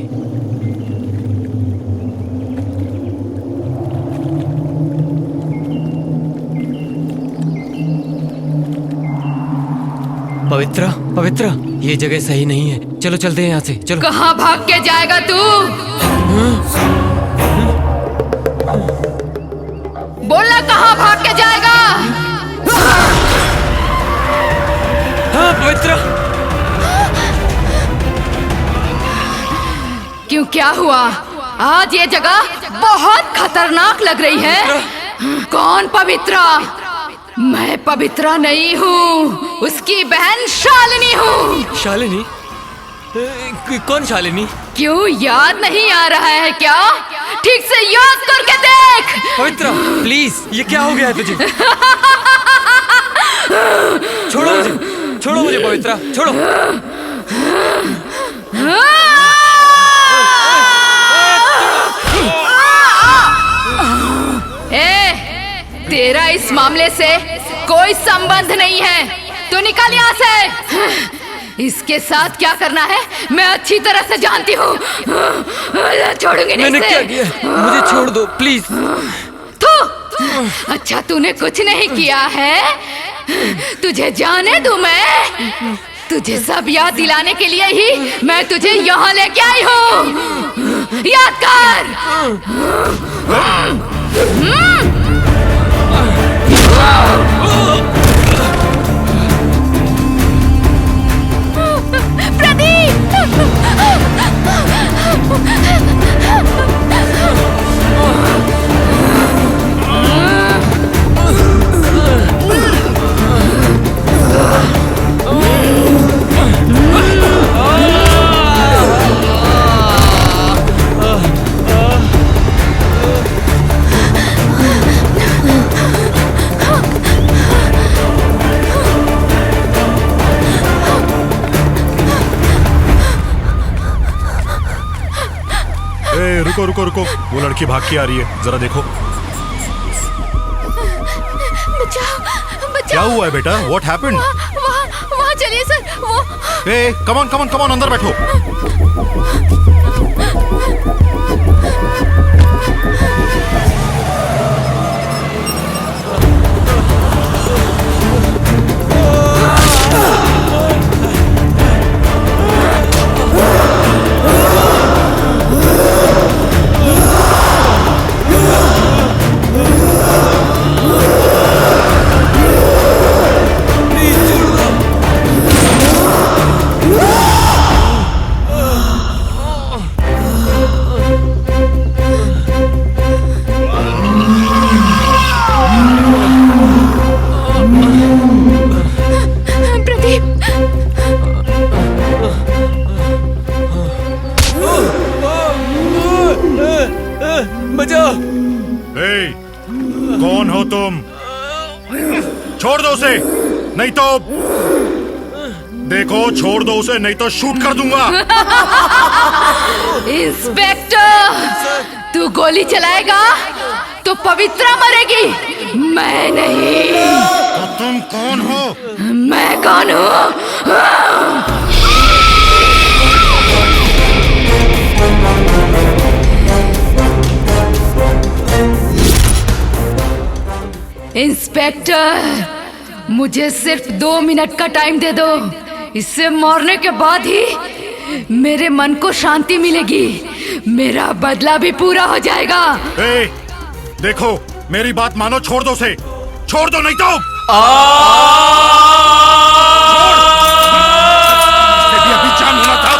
पवित्रा, पवित्रा, ये जगह सही नहीं है, चलो चलते हैं यहाँ से, चलो। कहाँ भाग के जाएगा तू? बोलना, कहाँ भाग के जाएगा? हाँ पवित्रा। क्यों, क्या हुआ? आज ये जगह बहुत खतरनाक लग रही है। कौन पवित्रा? मैं पवित्रा नहीं हूँ, उसकी बहन शालिनी हूँ। शालिनी? कौन शालिनी? क्यों, याद नहीं आ रहा है क्या? ठीक से याद करके देख। पवित्रा प्लीज, ये क्या हो गया है तुझे? छोड़ो मुझे, छोड़ो मुझे पवित्रा, छोड़ो। तेरा इस मामले से कोई संबंध नहीं है, तू निकल यहाँ से। इसके साथ क्या करना है मैं अच्छी तरह से जानती हूँ। छोड़ूंगी नहीं। मैंने क्या किया? मुझे छोड़ दो प्लीज। तू अच्छा, तूने कुछ नहीं किया है, तुझे जाने दूं मैं। तुझे सब याद दिलाने के लिए ही मैं तुझे यहाँ लेके आई हूँ। याद कर। रुको रुको रुको, वो लड़की भाग के आ रही है, जरा देखो। बचाओ बचाओ। क्या हुआ है बेटा? What happened? वहाँ चलिए सर, वो। Come on come on come on, अंदर बैठो। बचाओ। कौन हो तुम? छोड़ दो उसे, नहीं तो देखो, छोड़ दो उसे नहीं तो शूट कर दूंगा। इंस्पेक्टर, तू गोली चलाएगा तो पवित्रा मरेगी, मैं नहीं। तो तुम कौन हो? मैं कौन हूँ? इंस्पेक्टर, मुझे सिर्फ 2 मिनट का टाइम दे दो। इससे मरने के बाद ही मेरे मन को शांति मिलेगी, मेरा बदला भी पूरा हो जाएगा। देखो, मेरी बात मानो, छोड़ दो उसे, छोड़ दो नहीं तो इससे भी अभी जान होना था।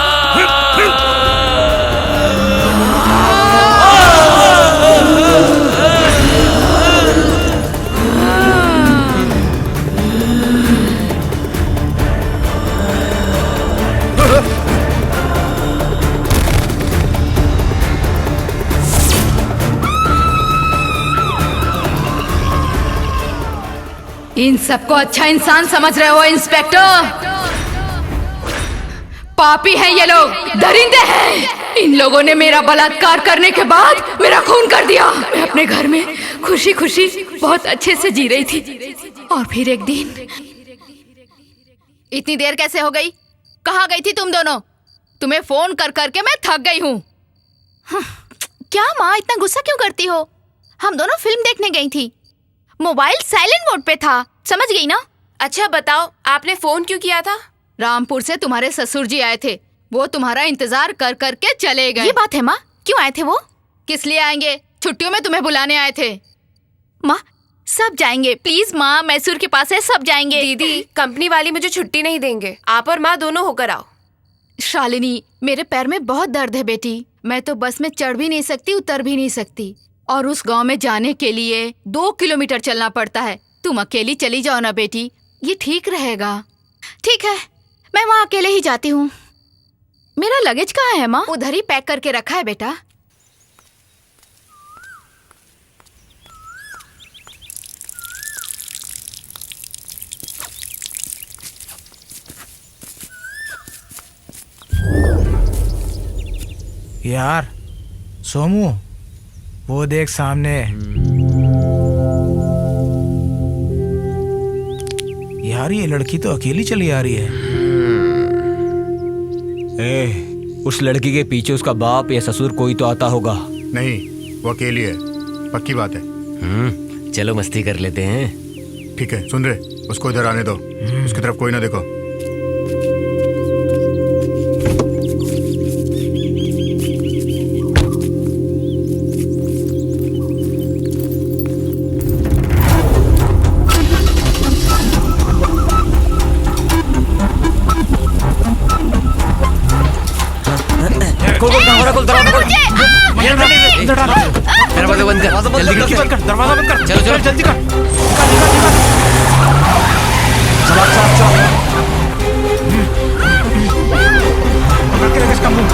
इन सबको अच्छा इंसान समझ रहे हो इंस्पेक्टर? पापी हैं ये लोग, दरिंदे हैं। इन लोगों ने मेरा बलात्कार करने के बाद मेरा खून कर दिया। मैं अपने घर में खुशी खुशी बहुत अच्छे से जी रही थी, और फिर एक दिन। इतनी देर कैसे हो गई? कहाँ गई थी तुम दोनों? तुम्हें फोन कर करके मैं थक गई हूँ। क्या माँ, इतना गुस्सा क्यों करती हो? हम दोनों फिल्म देखने गई थी, मोबाइल साइलेंट मोड पे था, समझ गई ना? अच्छा बताओ, आपने फोन क्यों किया था? रामपुर से तुम्हारे ससुर जी आए थे, वो तुम्हारा इंतजार कर करके चले गए। ये बात है माँ? क्यों आए थे वो? किस लिए आएंगे? छुट्टियों में तुम्हें बुलाने आए थे। माँ, सब जाएंगे, प्लीज माँ, मैसूर के पास है, सब जाएंगे। दीदी, कंपनी वाली मुझे छुट्टी नहीं देंगे, आप और माँ दोनों होकर आओ। शालिनी, मेरे पैर में बहुत दर्द है बेटी, मैं तो बस में चढ़ भी नहीं सकती, उतर भी नहीं सकती, और उस गांव में जाने के लिए 2 किलोमीटर चलना पड़ता है। तुम अकेली चली जाओ ना बेटी, ये ठीक रहेगा। ठीक है, मैं वहाँ अकेले ही जाती हूँ। मेरा लगेज कहाँ है माँ? उधर ही पैक करके रखा है बेटा। यार सोमू, वो देख सामने। यार ये लड़की तो अकेली चली आ रही है। उस लड़की के पीछे उसका बाप या ससुर कोई तो आता होगा। नहीं, वो अकेली है, पक्की बात है। चलो मस्ती कर लेते हैं। ठीक है, सुन रहे, उसको इधर आने दो, उसकी तरफ कोई ना देखो। दरवाजा बंद कर, जल्दी कर, दरवाजा बंद कर, चलो चलो जल्दी कर। पकड़ के रख इसका मुंह।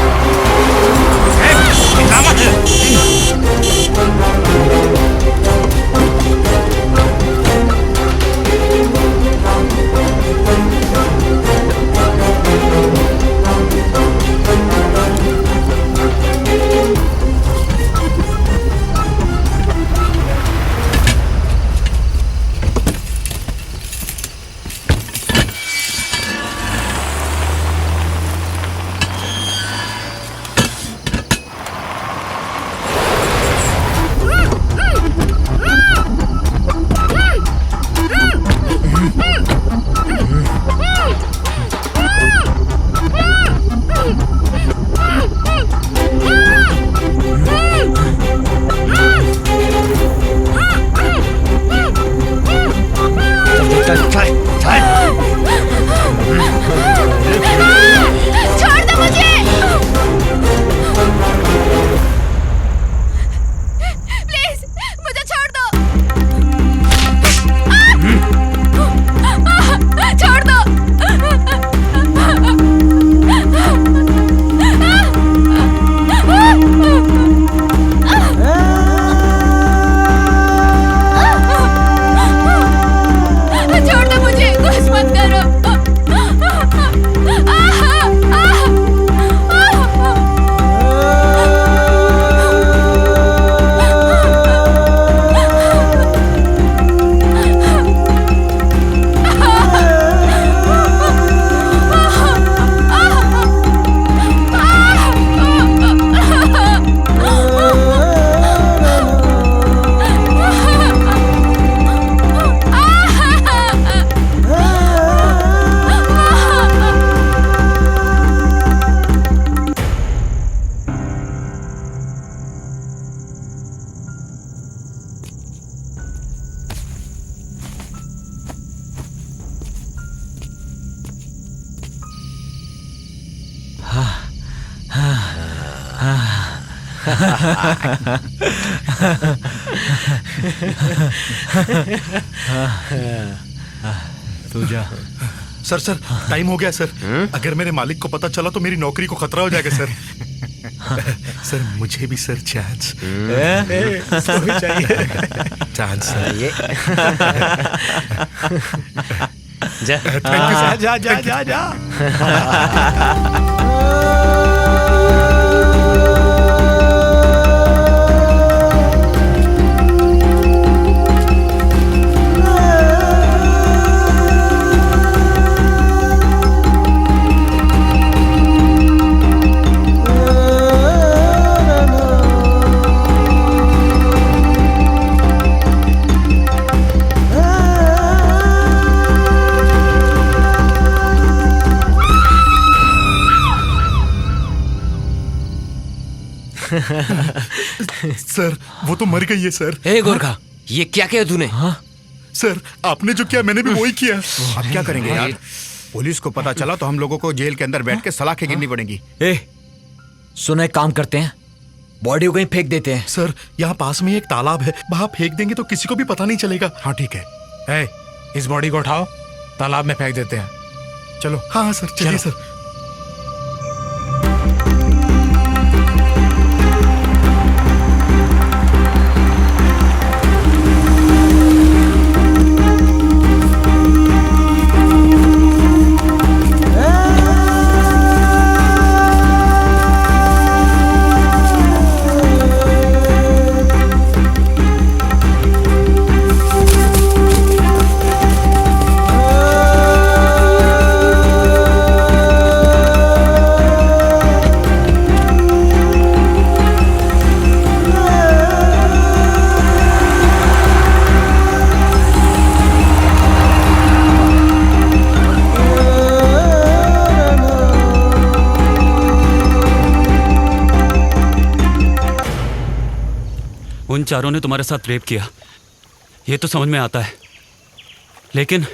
तू जा। सर सर टाइम हो गया सर। अगर मेरे मालिक को पता चला तो मेरी नौकरी को खतरा हो जाएगा सर। सर मुझे भी सर चांस चाहिए। Chance sir. जा थैंक यू सर। जा जा जा जा। सर वो तो मर गई है सर। ए गोरखा, ये क्या किया तूने? हाँ सर आपने जो किया मैंने भी वही किया। अब क्या करेंगे यार? पुलिस को पता चला तो हम लोगों को जेल के अंदर बैठ के सलाखें गिननी पड़ेंगी। ए, सुनो एक काम करते हैं, बॉडी को कहीं फेंक देते हैं। सर यहाँ पास में एक तालाब है, वहां फेंक देंगे तो किसी को भी पता नहीं चलेगा। हाँ ठीक है। इस बॉडी को उठाओ, तालाब में फेंक देते हैं। चलो। हाँ सर चलिए सर। उन चारों ने तुम्हारे साथ रेप किया, ये तो समझ में आता है, लेकिन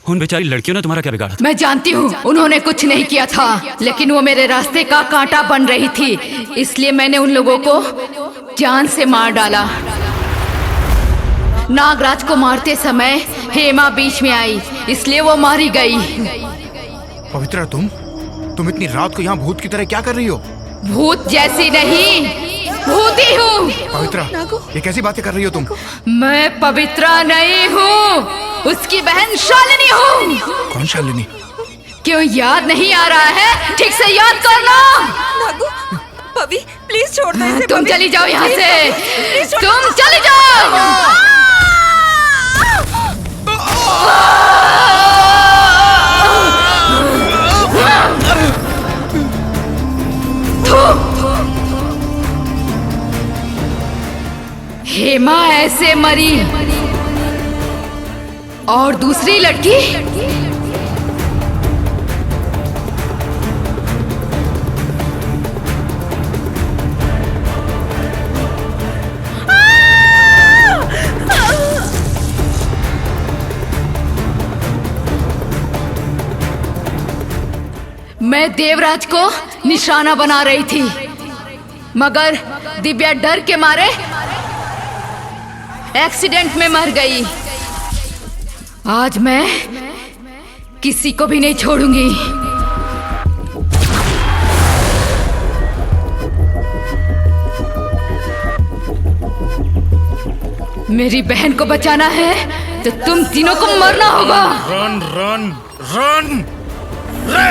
उन बेचारी लड़कियों ने तुम्हारा क्या बिगाड़ा था? मैं जानती हूँ उन्होंने कुछ नहीं किया था, लेकिन वो मेरे रास्ते का कांटा बन रही थी, इसलिए मैंने उन लोगों को जान से मार डाला। नागराज को मारते समय हेमा बीच में आई, इसलिए वो मारी गई। पवित्रा तुम इतनी रात को यहाँ भूत की तरह क्या कर रही हो? भूत जैसी नहीं, भूती हूँ। पवित्रा ये कैसी बातें कर रही हो तुम? मैं पवित्रा नहीं हूँ, उसकी बहन शालिनी हूँ। कौन शालिनी? क्यों याद नहीं आ रहा है? ठीक से याद करना। नागू, पवी प्लीज छोड़ दो इसे। तुम पवी, चली जाओ यहाँ प्लीज से, प्लीज छोड़ तुम दो। चली जाओ। हेमा ऐसे मरी और दूसरी लड़की मैं देवराज को निशाना बना रही थी, मगर दिव्या डर के मारे एक्सीडेंट में मर गई। आज मैं किसी को भी नहीं छोड़ूंगी। मेरी बहन को बचाना है तो तुम तीनों को मरना होगा। रन रन रन रे।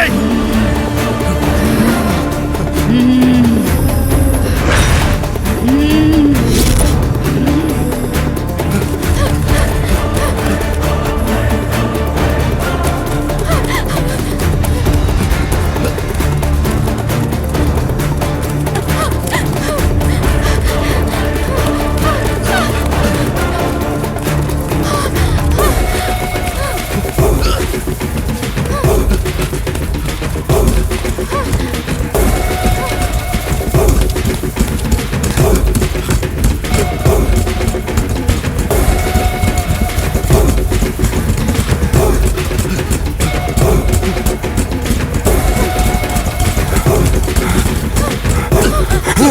Come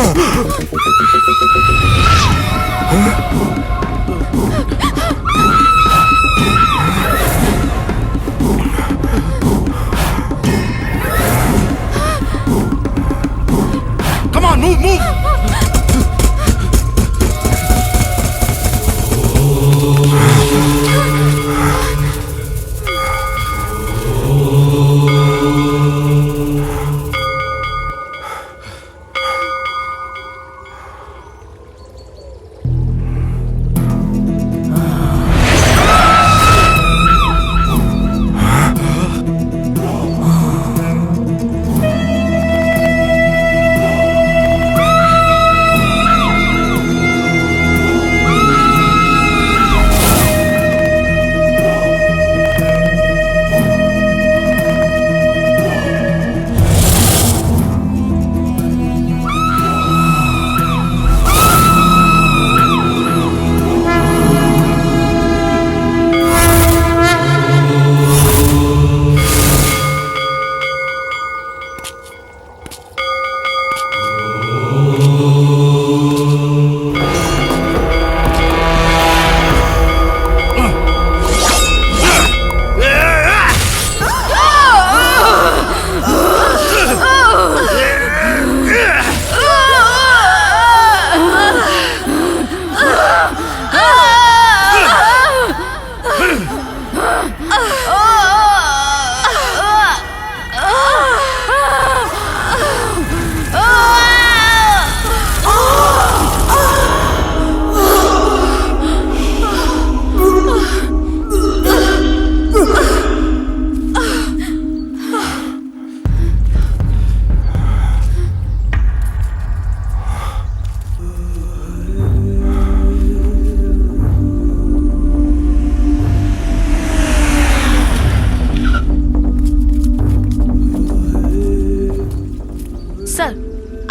on, move.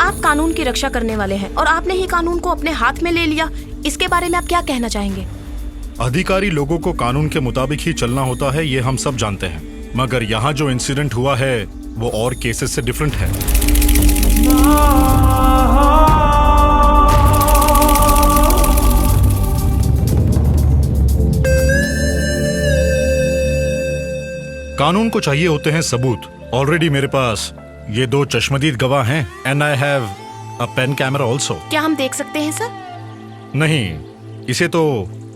आप कानून की रक्षा करने वाले हैं और आपने ही कानून को अपने हाथ में ले लिया। इसके बारे में आप क्या कहना चाहेंगे? अधिकारी लोगों को कानून के मुताबिक ही चलना होता है, ये हम सब जानते हैं। मगर यहाँ जो इंसिडेंट हुआ है वो और केसेस से डिफरेंट है। कानून को चाहिए होते हैं सबूत। ऑलरेडी मेरे पास ये 2 चश्मदीद गवाह हैं and I have a pen camera also. क्या हम देख सकते हैं सर? नहीं, इसे तो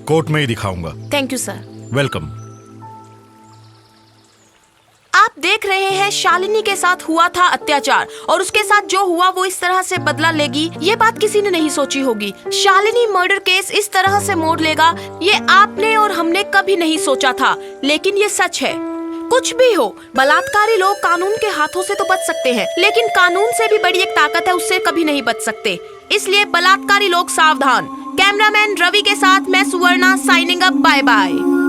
कोर्ट में ही दिखाऊंगा। Thank you sir. वेलकम। आप देख रहे हैं शालिनी के साथ हुआ था अत्याचार और उसके साथ जो हुआ वो इस तरह से बदला लेगी, ये बात किसी ने नहीं सोची होगी। शालिनी मर्डर केस इस तरह से मोड़ लेगा, ये आपने और हमने कभी नहीं सोचा था। लेकिन ये सच है। कुछ भी हो, बलात्कारी लोग कानून के हाथों से तो बच सकते हैं, लेकिन कानून से भी बड़ी एक ताकत है, उससे कभी नहीं बच सकते। इसलिए बलात्कारी लोग सावधान। कैमरामैन रवि के साथ मैं Suvarna signing up. Bye bye.